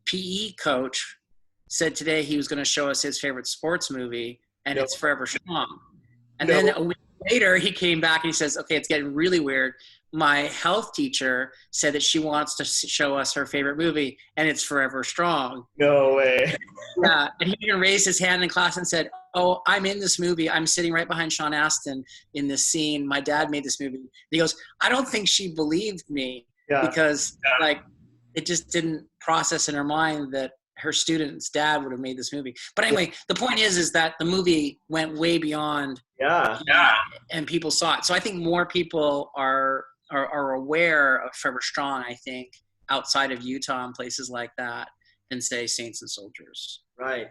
PE coach said today he was going to show us his favorite sports movie, and it's Forever Strong. And then a week later, he came back and he says, okay, it's getting really weird. My health teacher said that she wants to show us her favorite movie, and it's Forever Strong. No way. Yeah, and he even raised his hand in class and said, oh, I'm in this movie. I'm sitting right behind Sean Astin in this scene. My dad made this movie. And he goes, I don't think she believed me because, it just didn't process in her mind that her student's dad would have made this movie. But anyway, the point is that the movie went way beyond. Yeah. And people saw it. So I think more people are aware of Forever Strong, I think, outside of Utah and places like that than, say, Saints and Soldiers. Right.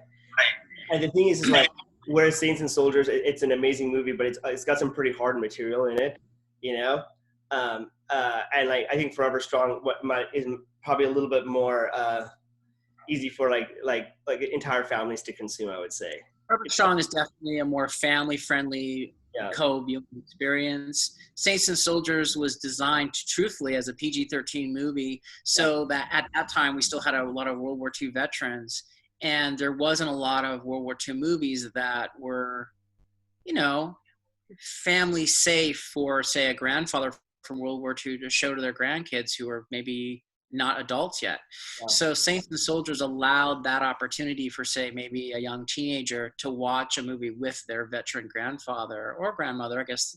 And the thing is like, whereas Saints and Soldiers, it's an amazing movie, but it's got some pretty hard material in it, you know? And like, I think Forever Strong is probably a little bit more easy for like entire families to consume, I would say. Forever Strong is definitely a more family-friendly co-viewing experience. Saints and Soldiers was designed truthfully as a PG-13 movie, so that at that time we still had a lot of World War II veterans, and there wasn't a lot of World War II movies that were, you know, family safe for, say, a grandfather from World War II to show to their grandkids who are maybe not adults yet. Yeah. So Saints and Soldiers allowed that opportunity for, say, maybe a young teenager to watch a movie with their veteran grandfather or grandmother, I guess,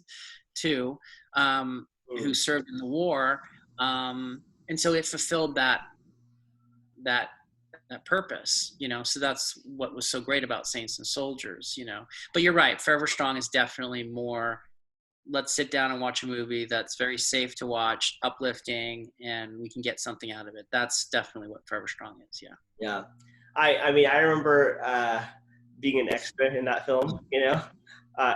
too, who served in the war. And so it fulfilled that purpose, you know. So that's what was so great about Saints and Soldiers, you know. But you're right, Forever Strong is definitely more, let's sit down and watch a movie that's very safe to watch, uplifting, and we can get something out of it. That's definitely what Forever Strong is. Yeah. I mean, I remember being an extra in that film, you know,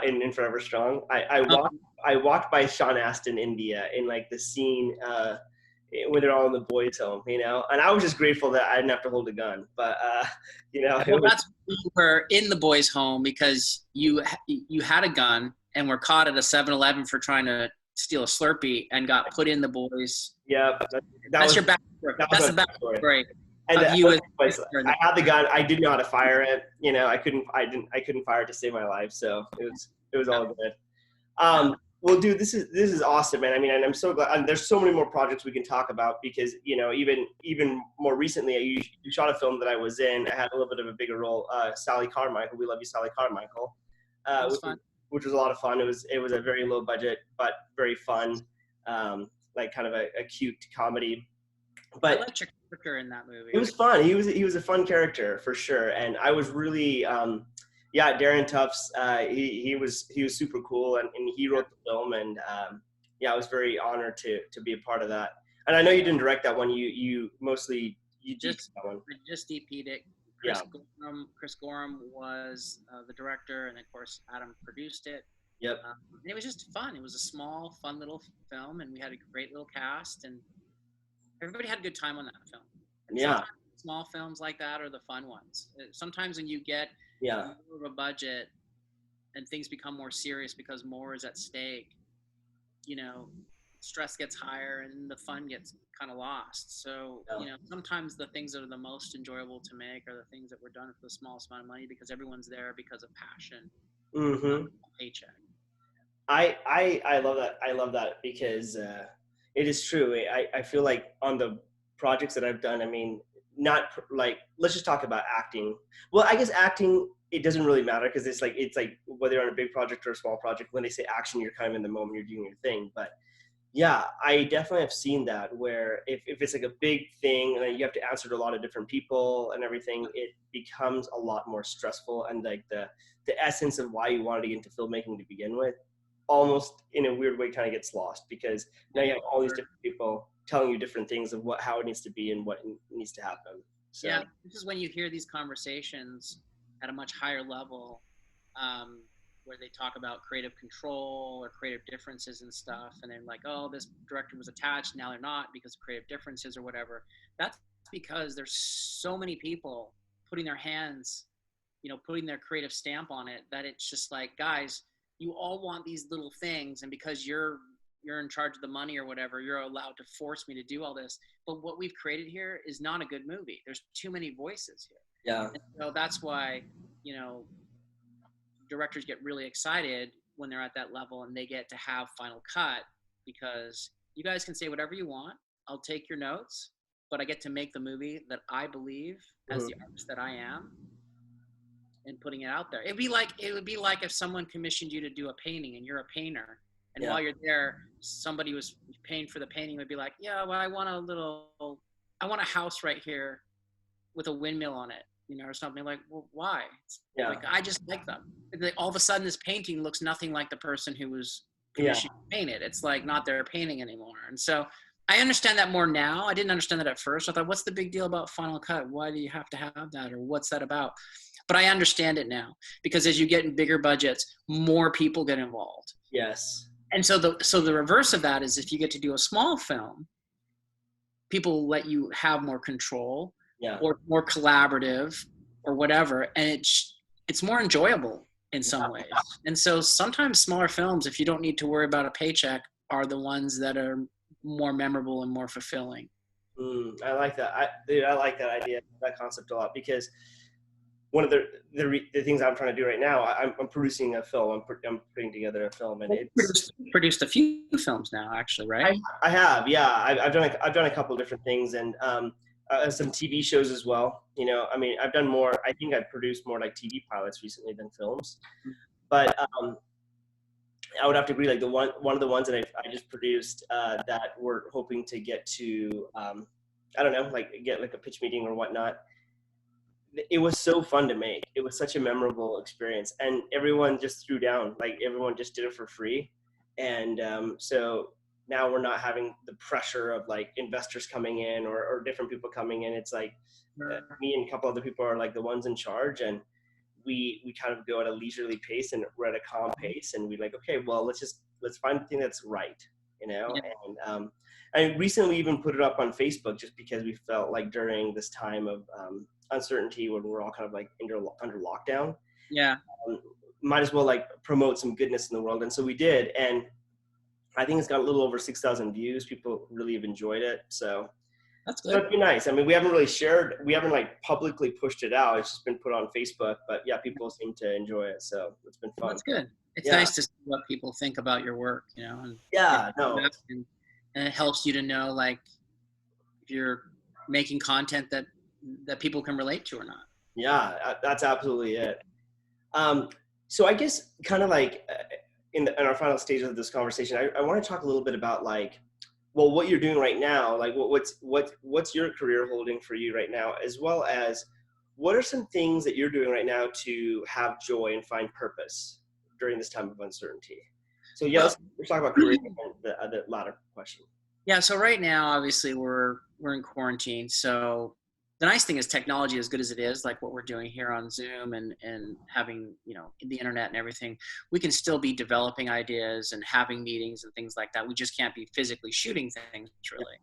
in Forever Strong. I walked by Sean Astin, India, in like the scene when they're all in the boys' home, you know, and I was just grateful that I didn't have to hold a gun. But you know, that's when you were in the boys' home because you had a gun and were caught at a 7-Eleven for trying to steal a Slurpee and got put in the boys. Yeah, that's your backstory. That's the backstory. And I had the gun. I didn't know how to fire it. You know, I couldn't fire it to save my life. So it was all good. Well, dude, this is awesome, man. I mean, and I'm so glad. And there's so many more projects we can talk about because, you know, even more recently, you shot a film that I was in. I had a little bit of a bigger role. Sally Carmichael, we love you, Sally Carmichael. Which was a lot of fun. It was a very low budget but very fun, like kind of a cute comedy. But I liked your character in that movie. It was fun. He was a fun character for sure, and I was really. Darren Tufts, he was super cool, and he wrote the film, and I was very honored to be a part of that. And I know you didn't direct that one. You mostly just that one. I just DP'd it. Chris Gorham was the director, and of course Adam produced it. Yep. And it was just fun. It was a small, fun little film, and we had a great little cast, and everybody had a good time on that film. And sometimes small films like that are the fun ones. Sometimes when you get more of a budget and things become more serious because more is at stake, you know, stress gets higher and the fun gets kind of lost. So, you know, sometimes the things that are the most enjoyable to make are the things that were done for the smallest amount of money because everyone's there because of passion. Paycheck. I love that. I love that because it is true. I feel like on the projects that I've done, I mean, not like, let's just talk about acting. Well, I guess acting, it doesn't really matter because it's like whether you're on a big project or a small project, when they say action, you're kind of in the moment, you're doing your thing. But yeah, I definitely have seen that where if it's like a big thing and then you have to answer to a lot of different people and everything, it becomes a lot more stressful, and like the essence of why you wanted to get into filmmaking to begin with almost in a weird way kind of gets lost because now you have all these different people telling you different things of how it needs to be and what needs to happen. So. Yeah, this is when you hear these conversations at a much higher level where they talk about creative control or creative differences and stuff, and they're like, oh, this director was attached, now they're not because of creative differences or whatever. That's because there's so many people putting their hands, you know, putting their creative stamp on it that it's just like, guys, you all want these little things, and because you're in charge of the money or whatever, you're allowed to force me to do all this. But what we've created here is not a good movie. There's too many voices here. Yeah. And so that's why, you know, directors get really excited when they're at that level and they get to have final cut, because you guys can say whatever you want. I'll take your notes, but I get to make the movie that I believe as the artist that I am and putting it out there. It would be like if someone commissioned you to do a painting and you're a painter. And while you're there, somebody was paying for the painting would be like, yeah, well, I want a house right here with a windmill on it, you know, or something. Like, well, why? It's Yeah. like, I just like them. Like, all of a sudden this painting looks nothing like the person who was Yeah. commissioned to paint it. It's like not their painting anymore. And so I understand that more now. I didn't understand that at first. I thought, what's the big deal about Final Cut? Why do you have to have that? Or what's that about? But I understand it now, because as you get in bigger budgets, more people get involved. Yes. And so the reverse of that is, if you get to do a small film, people let you have more control, Yeah. or more collaborative or whatever. And it's more enjoyable in some ways. And so sometimes smaller films, if you don't need to worry about a paycheck, are the ones that are more memorable and more fulfilling. I like that. I like that idea, that concept a lot, because one of the things I'm trying to do right now, I'm producing a film. I'm putting together a film, and it's Produced a few films now, actually, right? I have, yeah. I've done a couple of different things, and some TV shows as well. You know, I mean, I've done more. I think I've produced more like TV pilots recently than films, but I would have to agree. Like one of the ones that I just produced that we're hoping to get to, I don't know, like get like a pitch meeting or whatnot. It was so fun to make. It was such a memorable experience, and everyone just threw down. Like everyone just did it for free, and so now we're not having the pressure of like investors coming in or different people coming in. It's like me and a couple other people are like the ones in charge, and we kind of go at a leisurely pace, and we're at a calm pace, and we're like, okay, well, let's find the thing that's right, you know. Yeah. And I recently even put it up on Facebook, just because we felt like during this time of uncertainty, when we're all kind of like under lockdown, Yeah. might as well like promote some goodness in the world. And so we did, and I think it's got a little over 6,000 views. People really have enjoyed it, so That's good. that'd be nice. I mean, we haven't like publicly pushed it out. It's just been put on Facebook, but yeah, people seem to enjoy it, so it's been fun. That's good. It's Yeah. nice to see what people think about your work, you know. And Yeah, no. And it helps you to know, like, if you're making content that people can relate to or not. Yeah, that's absolutely it. So I guess kind of like in our final stage of this conversation, I want to talk a little bit about like, well, what you're doing right now, like what's your career holding for you right now, as well as what are some things that you're doing right now to have joy and find purpose during this time of uncertainty. So yeah, let's talk about career and the latter question. Yeah, so right now, obviously, we're in quarantine. So the nice thing is, technology, as good as it is, like what we're doing here on Zoom and having, you know, the internet and everything, we can still be developing ideas and having meetings and things like that. We just can't be physically shooting things, really.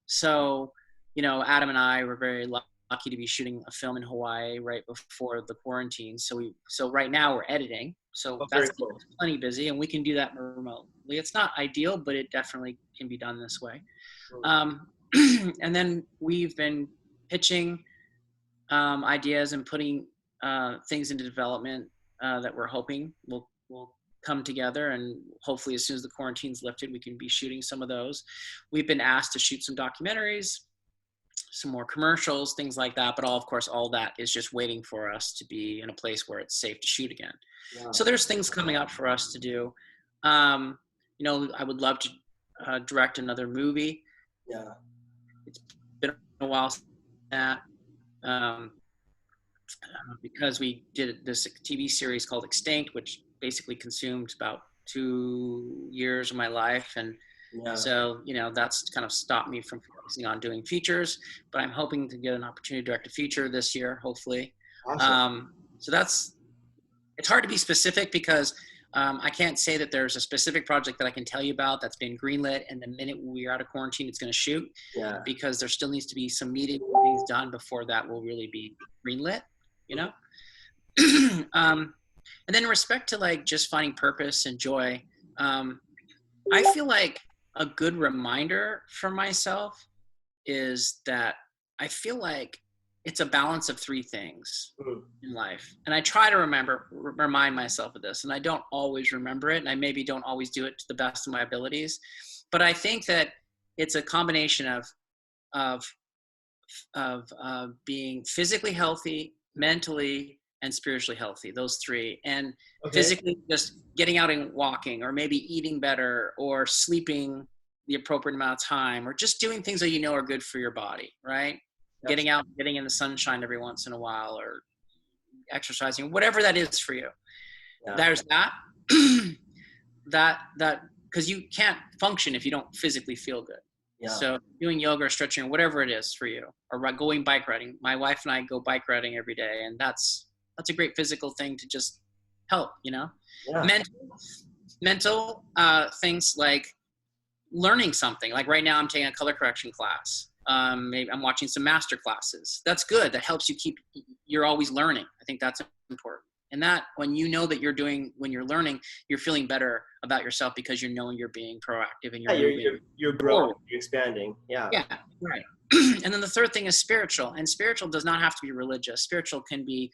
So, you know, Adam and I were very lucky to be shooting a film in Hawaii right before the quarantine. So right now we're editing. So that's cool. plenty busy, and we can do that remotely. It's not ideal, but it definitely can be done this way. And then we've been pitching ideas and putting things into development that we're hoping will come together, and hopefully as soon as the quarantine's lifted, we can be shooting some of those. We've been asked to shoot some documentaries, some more commercials, things like that, but of course all that is just waiting for us to be in a place where it's safe to shoot again. Wow. So there's things coming up for us to do. You know, I would love to direct another movie. Yeah, it's been a while since that, because we did this TV series called Extinct, which basically consumed about 2 years of my life, and so, you know, that's kind of stopped me from focusing on doing features, but I'm hoping to get an opportunity to direct a feature this year, hopefully. Awesome. So it's hard to be specific, because I can't say that there's a specific project that I can tell you about that's been greenlit, and the minute we're out of quarantine, it's going to shoot, because there still needs to be some meetings done before that will really be greenlit, you know? And then in respect to like just finding purpose and joy, I feel like a good reminder for myself is that I feel like it's a balance of three things in life. And I try to remind myself of this, and I don't always remember it, and I maybe don't always do it to the best of my abilities. But I think that it's a combination of being physically healthy, mentally, and spiritually healthy, those three. And physically, just getting out and walking, or maybe eating better, or sleeping the appropriate amount of time, or just doing things that you know are good for your body, right? getting out, getting in the sunshine every once in a while, or exercising, whatever that is for you. Yeah. There's that, because you can't function if you don't physically feel good. Yeah. So doing yoga or stretching, whatever it is for you, or going bike riding. My wife and I go bike riding every day, and that's a great physical thing to just help, Yeah. Mental things like learning something. Like right now I'm taking a color correction class. Maybe I'm watching some master classes. That's good. That helps you you're always learning. I think that's important. And that when you know that when you're learning, you're feeling better about yourself because you're knowing you're being proactive and you're growing, you're expanding. Yeah. Yeah, right. And then the third thing is spiritual. And spiritual does not have to be religious. Spiritual can be,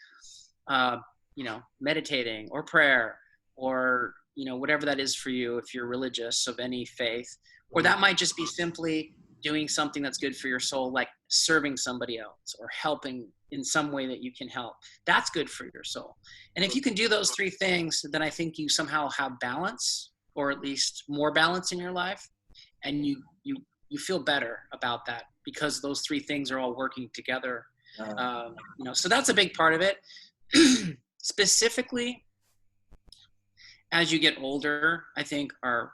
meditating or prayer or, whatever that is for you if you're religious of any faith. Or that might just be simply doing something that's good for your soul, like serving somebody else or helping in some way that you can help. That's good for your soul. And if you can do those three things, then I think you somehow have balance, or at least more balance in your life. And you feel better about that because those three things are all working together. So that's a big part of it. Specifically, as you get older, I think our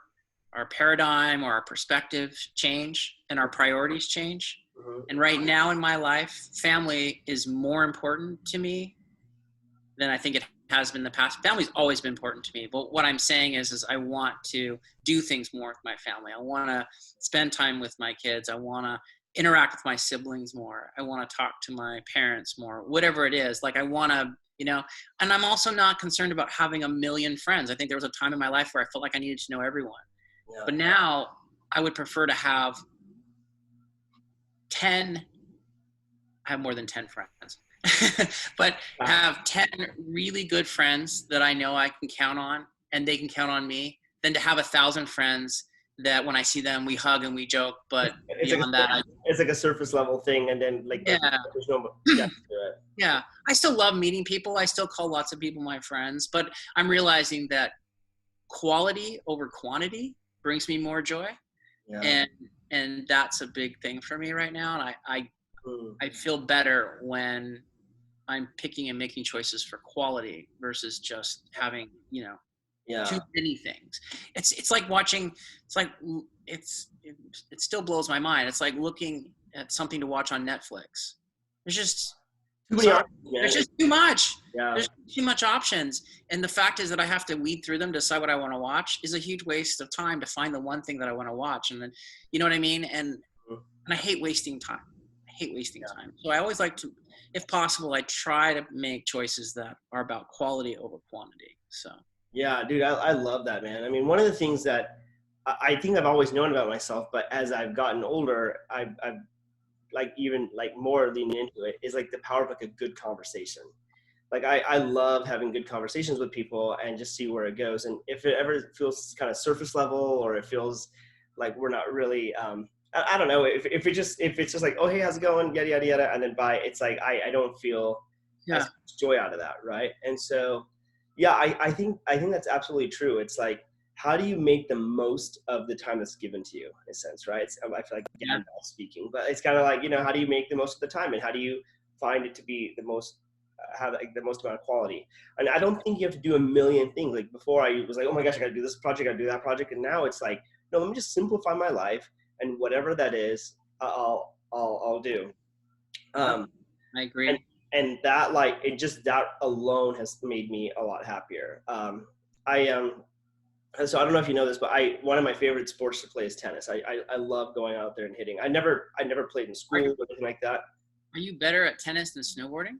paradigm or our perspective change and our priorities change. Mm-hmm. And right now in my life, family is more important to me than I think it has been in the past. Family's always been important to me. But what I'm saying is I want to do things more with my family. I want to spend time with my kids. I want to interact with my siblings more. I want to talk to my parents more, whatever it is. Like I want to, and I'm also not concerned about having a million friends. I think there was a time in my life where I felt like I needed to know everyone. Yeah. But now I would prefer to have I have more than 10 friends, but have 10 really good friends that I know I can count on and they can count on me, than to have 1,000 friends that when I see them, we hug and we joke, but beyond that, it's like a surface level thing. And then there's no depth to it. Yeah. I still love meeting people. I still call lots of people my friends, but I'm realizing that quality over quantity brings me more joy. Yeah. And that's a big thing for me right now. And I feel better when I'm picking and making choices for quality versus just having, too many things. It's like watching, it still blows my mind. It's like looking at something to watch on Netflix. There's just too much. Yeah. There's too much options. And the fact is that I have to weed through them to decide what I want to watch is a huge waste of time to find the one thing that I want to watch. And then, you know what I mean? And I hate wasting time. So I always like to, if possible, I try to make choices that are about quality over quantity. So. Yeah, dude, I love that, man. I mean, one of the things that I think I've always known about myself, but as I've gotten older, I've even more leaning into it, is like the power of like a good conversation. Like I love having good conversations with people and just see where it goes. And if it ever feels kind of surface level, or it feels like we're not really, I don't know, if it's just like, oh, hey, how's it going? Yada, yada, yada. And then bye. It's like, I don't feel as much joy out of that. Right. And so, yeah, I think that's absolutely true. It's like, how do you make the most of the time that's given to you, in a sense, right? I feel like Gandalf speaking, but it's kind of like, how do you make the most of the time, and how do you find it to be the most, have like the most amount of quality? And I don't think you have to do a million things. Like before, I was like, oh my gosh, I got to do this project, I got to do that project, and now it's like, no, let me just simplify my life, and whatever that is, I'll do. I agree. And that, like, that alone has made me a lot happier. So I don't know if you know this, but one of my favorite sports to play is tennis. I love going out there and hitting. I never played in school or anything like that. Are you better at tennis than snowboarding?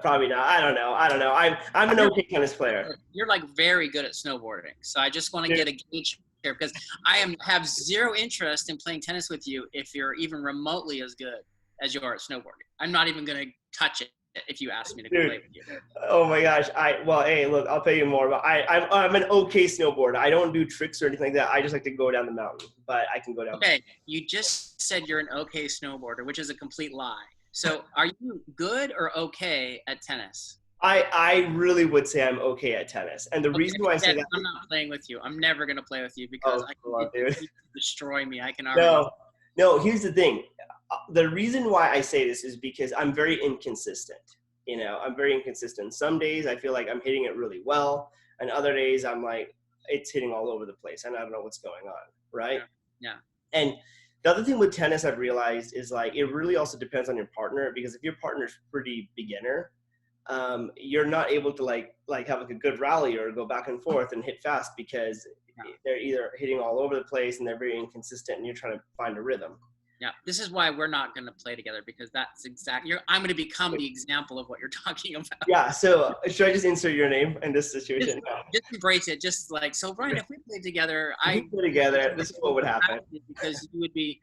Probably not. I don't know. I'm an okay tennis player. You're like very good at snowboarding. So I just want to get a gauge here, because I have zero interest in playing tennis with you if you're even remotely as good as you are at snowboarding. I'm not even going to touch it if you ask me to play with you. Oh my gosh. Hey, look, I'll tell you more, but I'm an okay snowboarder. I don't do tricks or anything like that. I just like to go down the mountain, but I can go down. Okay. You just said you're an okay snowboarder, which is a complete lie. So are you good or okay at tennis? I really would say I'm okay at tennis. And the reason why I say that, I'm not playing with you. I'm never going to play with you because dude, you destroy me. I can already. No, here's the thing. the reason why I say this is because I'm very inconsistent. I'm very inconsistent. Some days I feel like I'm hitting it really well, and other days I'm like, it's hitting all over the place, and I don't know what's going on, right? Yeah. And the other thing with tennis I've realized is like it really also depends on your partner, because if your partner's pretty beginner, you're not able to like have like a good rally or go back and forth and hit fast, because they're either hitting all over the place and they're very inconsistent, and you're trying to find a rhythm. Yeah, this is why we're not going to play together, because that's exactly. I'm going to become the example of what you're talking about. Yeah. So should I just insert your name in this situation? Just embrace it. Just like, so, Brian, if we played together, This is what would happen. Because you would be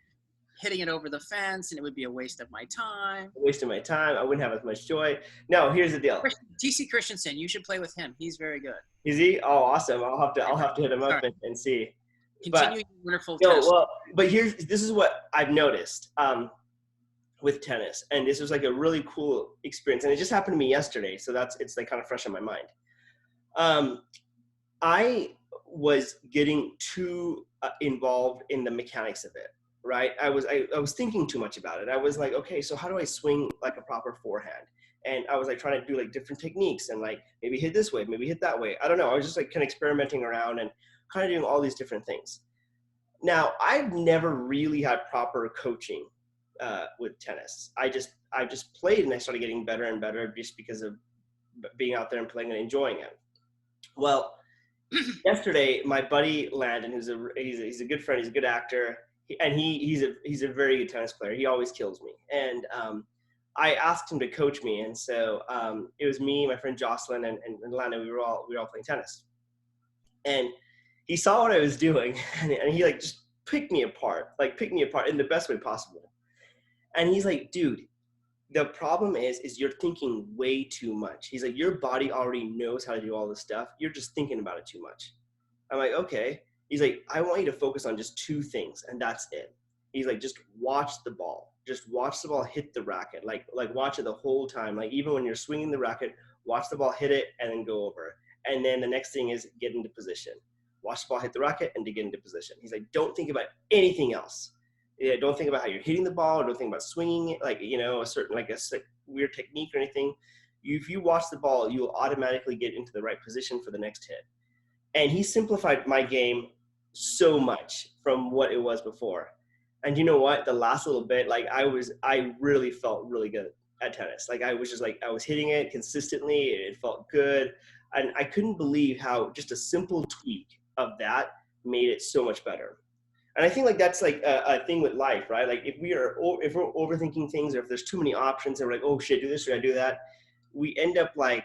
hitting it over the fence, and it would be a waste of my time. Wasting my time. I wouldn't have as much joy. No, here's the deal. TC Christensen, you should play with him. He's very good. Is he? Oh, awesome. I'll have to hit him up and see. Continue your wonderful test. Well, but this is what I've noticed with tennis, and this was like a really cool experience, and it just happened to me yesterday, so it's like kind of fresh in my mind. I was getting too involved in the mechanics of it, right? I was thinking too much about it. I was like, okay, so how do I swing like a proper forehand? And I was like trying to do like different techniques and like maybe hit this way, maybe hit that way. I don't know. I was just like kind of experimenting around and kind of doing all these different things. Now, I've never really had proper coaching with tennis. I just played, and I started getting better and better just because of being out there and playing and enjoying it. Well, yesterday, my buddy Landon, he's a good friend, he's a good actor, and he's a very good tennis player. He always kills me. And I asked him to coach me, and so it was me, my friend Jocelyn, and Landon. We were all playing tennis, and he saw what I was doing, and he like just picked me apart in the best way possible. And he's like, dude, the problem is you're thinking way too much. He's like, your body already knows how to do all this stuff. You're just thinking about it too much. I'm like, okay. He's like, I want you to focus on just two things, and that's it. He's like, just watch the ball. Just watch the ball hit the racket. Like watch it the whole time. Like even when you're swinging the racket, watch the ball hit it and then go over. And then the next thing is get into position. Watch the ball hit the racket and to get into position. He's like, don't think about anything else. Yeah, don't think about how you're hitting the ball. Don't think about swinging it, like, a certain, like a weird technique or anything. If you watch the ball, you'll automatically get into the right position for the next hit. And he simplified my game so much from what it was before. And you know what? The last little bit, like I really felt really good at tennis. Like I was hitting it consistently. It felt good. And I couldn't believe how just a simple tweak of that made it so much better. And I think like that's like a thing with life, right? Like if we're overthinking things, or if there's too many options and we're like, oh shit, do this, should I do that? We end up like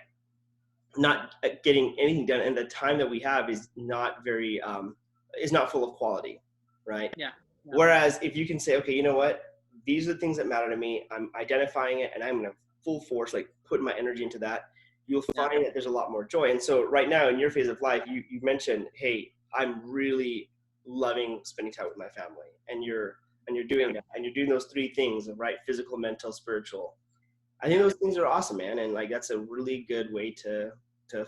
not getting anything done. And the time that we have is not very, is not full of quality, right? Yeah. Whereas if you can say, okay, you know what? These are the things that matter to me. I'm identifying it, and I'm going to full force, like put my energy into that. You'll find that there's a lot more joy. And so right now in your phase of life, you mentioned, hey, I'm really loving spending time with my family, and you're doing that, and you're doing those three things, right? Physical, mental, spiritual. I think those things are awesome, man. And like, that's a really good way to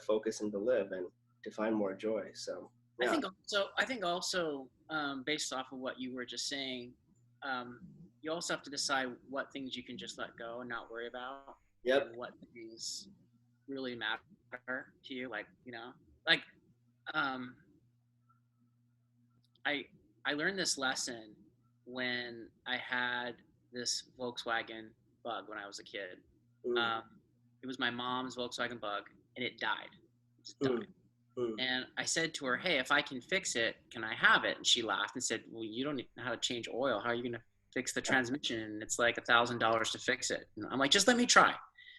focus and to live and to find more joy. So yeah. I think also based off of what you were just saying, you also have to decide what things you can just let go and not worry about. Yep. And what things really matter to you. I learned this lesson when I had this Volkswagen Bug when I was a kid. It was my mom's Volkswagen Bug, and it died. It just died. And I said to her, hey, if I can fix it, can I have it? And she laughed and said, well, you don't know how to change oil. How are you going to fix the transmission? And it's like $1,000 to fix it. And I'm like, just let me try.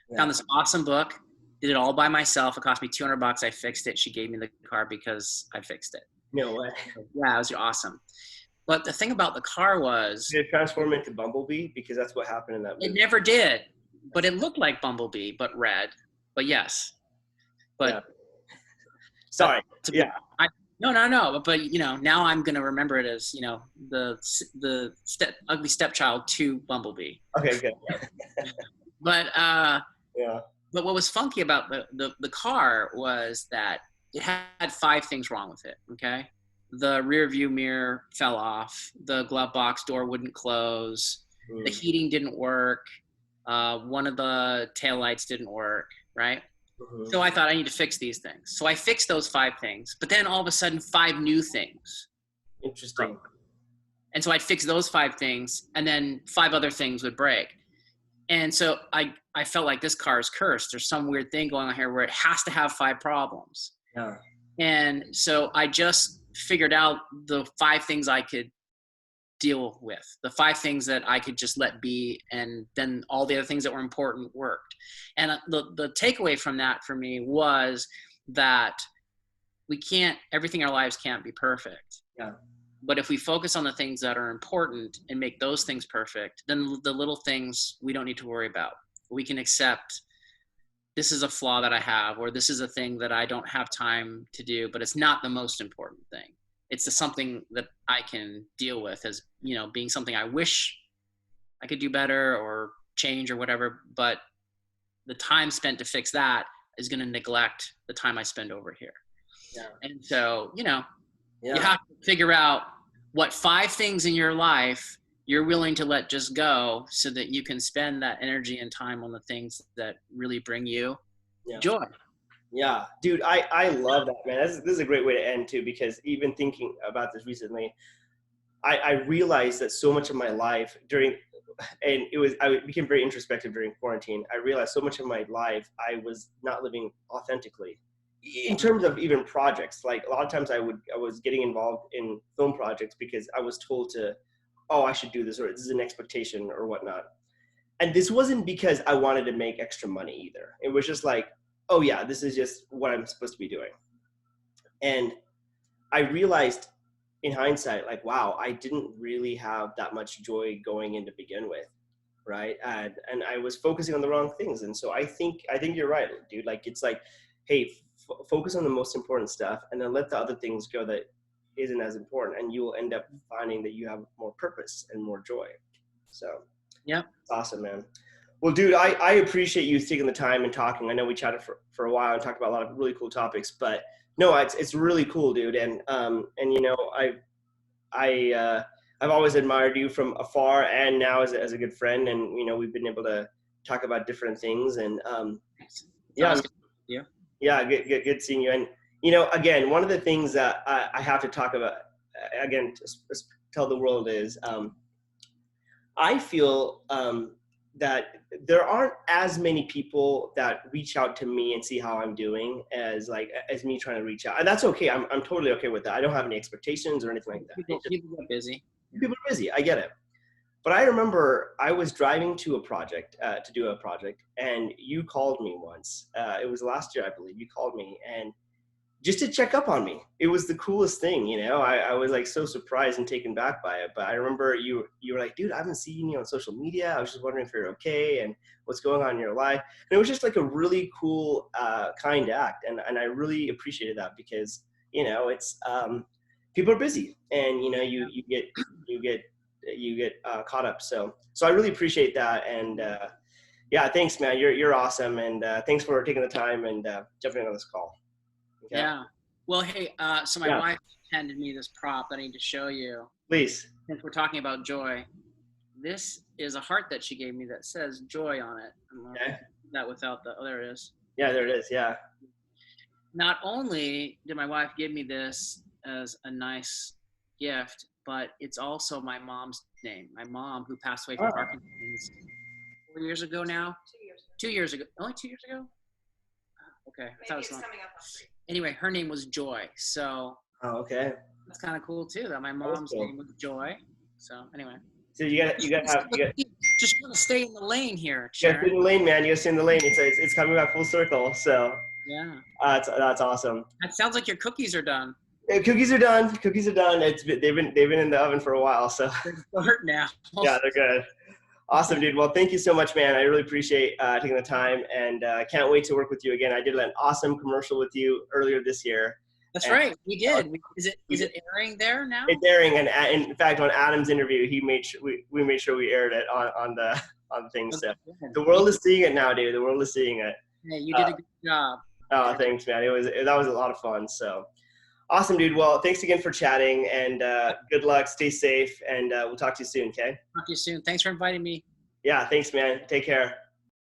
Yeah. Found this awesome book, did it all by myself. It cost me $200. I fixed it. She gave me the car because I fixed it. No way. Yeah, it was awesome. But the thing about the car was... Did it transform into Bumblebee? Because that's what happened in that movie. It never did. But it looked like Bumblebee, but red. But yes. But... Yeah. Sorry. Yeah. No. But now I'm gonna remember it as the ugly stepchild to Bumblebee. Okay, good. But yeah. But what was funky about the car was that it had 5 things wrong with it. Okay, the rear view mirror fell off. The glove box door wouldn't close. The heating didn't work. One of the taillights didn't work, right? So I thought I need to fix these things. So I fixed those 5 things, but then all of a sudden 5 new things. Interesting. Right? And so I'd fix those 5 things, and then 5 other things would break. And so I felt like this car is cursed. There's some weird thing going on here where it has to have 5 problems. Yeah. And so I just figured out the 5 things I could deal with, the 5 things that I could just let be, and then all the other things that were important worked. And the takeaway from that for me was that everything in our lives can't be perfect. Yeah. But if we focus on the things that are important and make those things perfect, then the little things we don't need to worry about. We can accept, this is a flaw that I have, or this is a thing that I don't have time to do, but it's not the most important thing. It's something that I can deal with as, being something I wish I could do better or change or whatever. But the time spent to fix that is going to neglect the time I spend over here. Yeah. And so, you have to figure out what 5 things in your life you're willing to let just go so that you can spend that energy and time on the things that really bring you joy. Yeah, dude, I love that, man. This is a great way to end too, because even thinking about this recently, I realized that so much of my life I became very introspective during quarantine. I realized so much of my life I was not living authentically in terms of even projects. Like a lot of times I was getting involved in film projects because I was told to, I should do this, or this is an expectation or whatnot. And this wasn't because I wanted to make extra money either. It was just like, oh yeah, this is just what I'm supposed to be doing. And I realized in hindsight, like, wow, I didn't really have that much joy going in to begin with, right? And I was focusing on the wrong things. And so I think you're right, dude. Like, it's like, hey, focus on the most important stuff, and then let the other things go that isn't as important, and you will end up finding that you have more purpose and more joy. So yeah, it's awesome, man. Well, dude, I appreciate you taking the time and talking. I know we chatted for a while and talked about a lot of really cool topics, but no, it's really cool, dude. And I've always admired you from afar, and now as a good friend, and we've been able to talk about different things, and good seeing you. And again, one of the things that I have to talk about again, to tell the world is I feel that there aren't as many people that reach out to me and see how I'm doing as me trying to reach out. And that's okay. I'm totally okay with that. I don't have any expectations or anything like that. People are busy. People are busy. I get it. But I remember I was driving to a project, to do a project, and you called me once. It was last year, I believe. You called me, and just to check up on me. It was the coolest thing, I was like so surprised and taken back by it. But I remember you were like, dude, I haven't seen you on social media. I was just wondering if you're okay and what's going on in your life. And it was just like a really cool, kind act. And I really appreciated that because, it's, people are busy, and, you get caught up. So I really appreciate that. And, yeah, thanks, man. You're awesome. And, thanks for taking the time and, jumping on this call. Okay. Yeah. Well, hey, so my wife handed me this prop that I need to show you. Please. Since we're talking about joy, this is a heart that she gave me that says joy on it. Okay. That without the, there it is. Yeah, there it is. Yeah. Not only did my wife give me this as a nice gift, but it's also my mom's name. My mom, who passed away from Parkinson's 4 years ago now. 2 years ago. Only 2 years ago? Okay. I thought it was coming up on 3. Anyway, her name was Joy. So okay. That's kind of cool too, that my mom's name was Joy. So anyway. So you gotta just gonna stay in the lane here. You gotta stay in the lane, man. You gotta stay in the lane. It's coming back full circle. So yeah. That's awesome. That sounds like your cookies are done. Yeah, cookies are done. They've been in the oven for a while, so they're hurt now. Yeah, they're good. Awesome, dude. Well, thank you so much, man. I really appreciate taking the time, and can't wait to work with you again. I did an awesome commercial with you earlier this year. That's right. We did. Is it airing there now? It's airing, and in fact, on Adam's interview, we made sure we aired it on the thing. So the world is seeing it now, dude. The world is seeing it. Hey, you did a good job. Oh, thanks, man. That was a lot of fun. So Awesome, dude. Well, thanks again for chatting, and good luck. Stay safe, and we'll talk to you soon. Okay? Talk to you soon. Thanks for inviting me. Yeah. Thanks, man. Take care.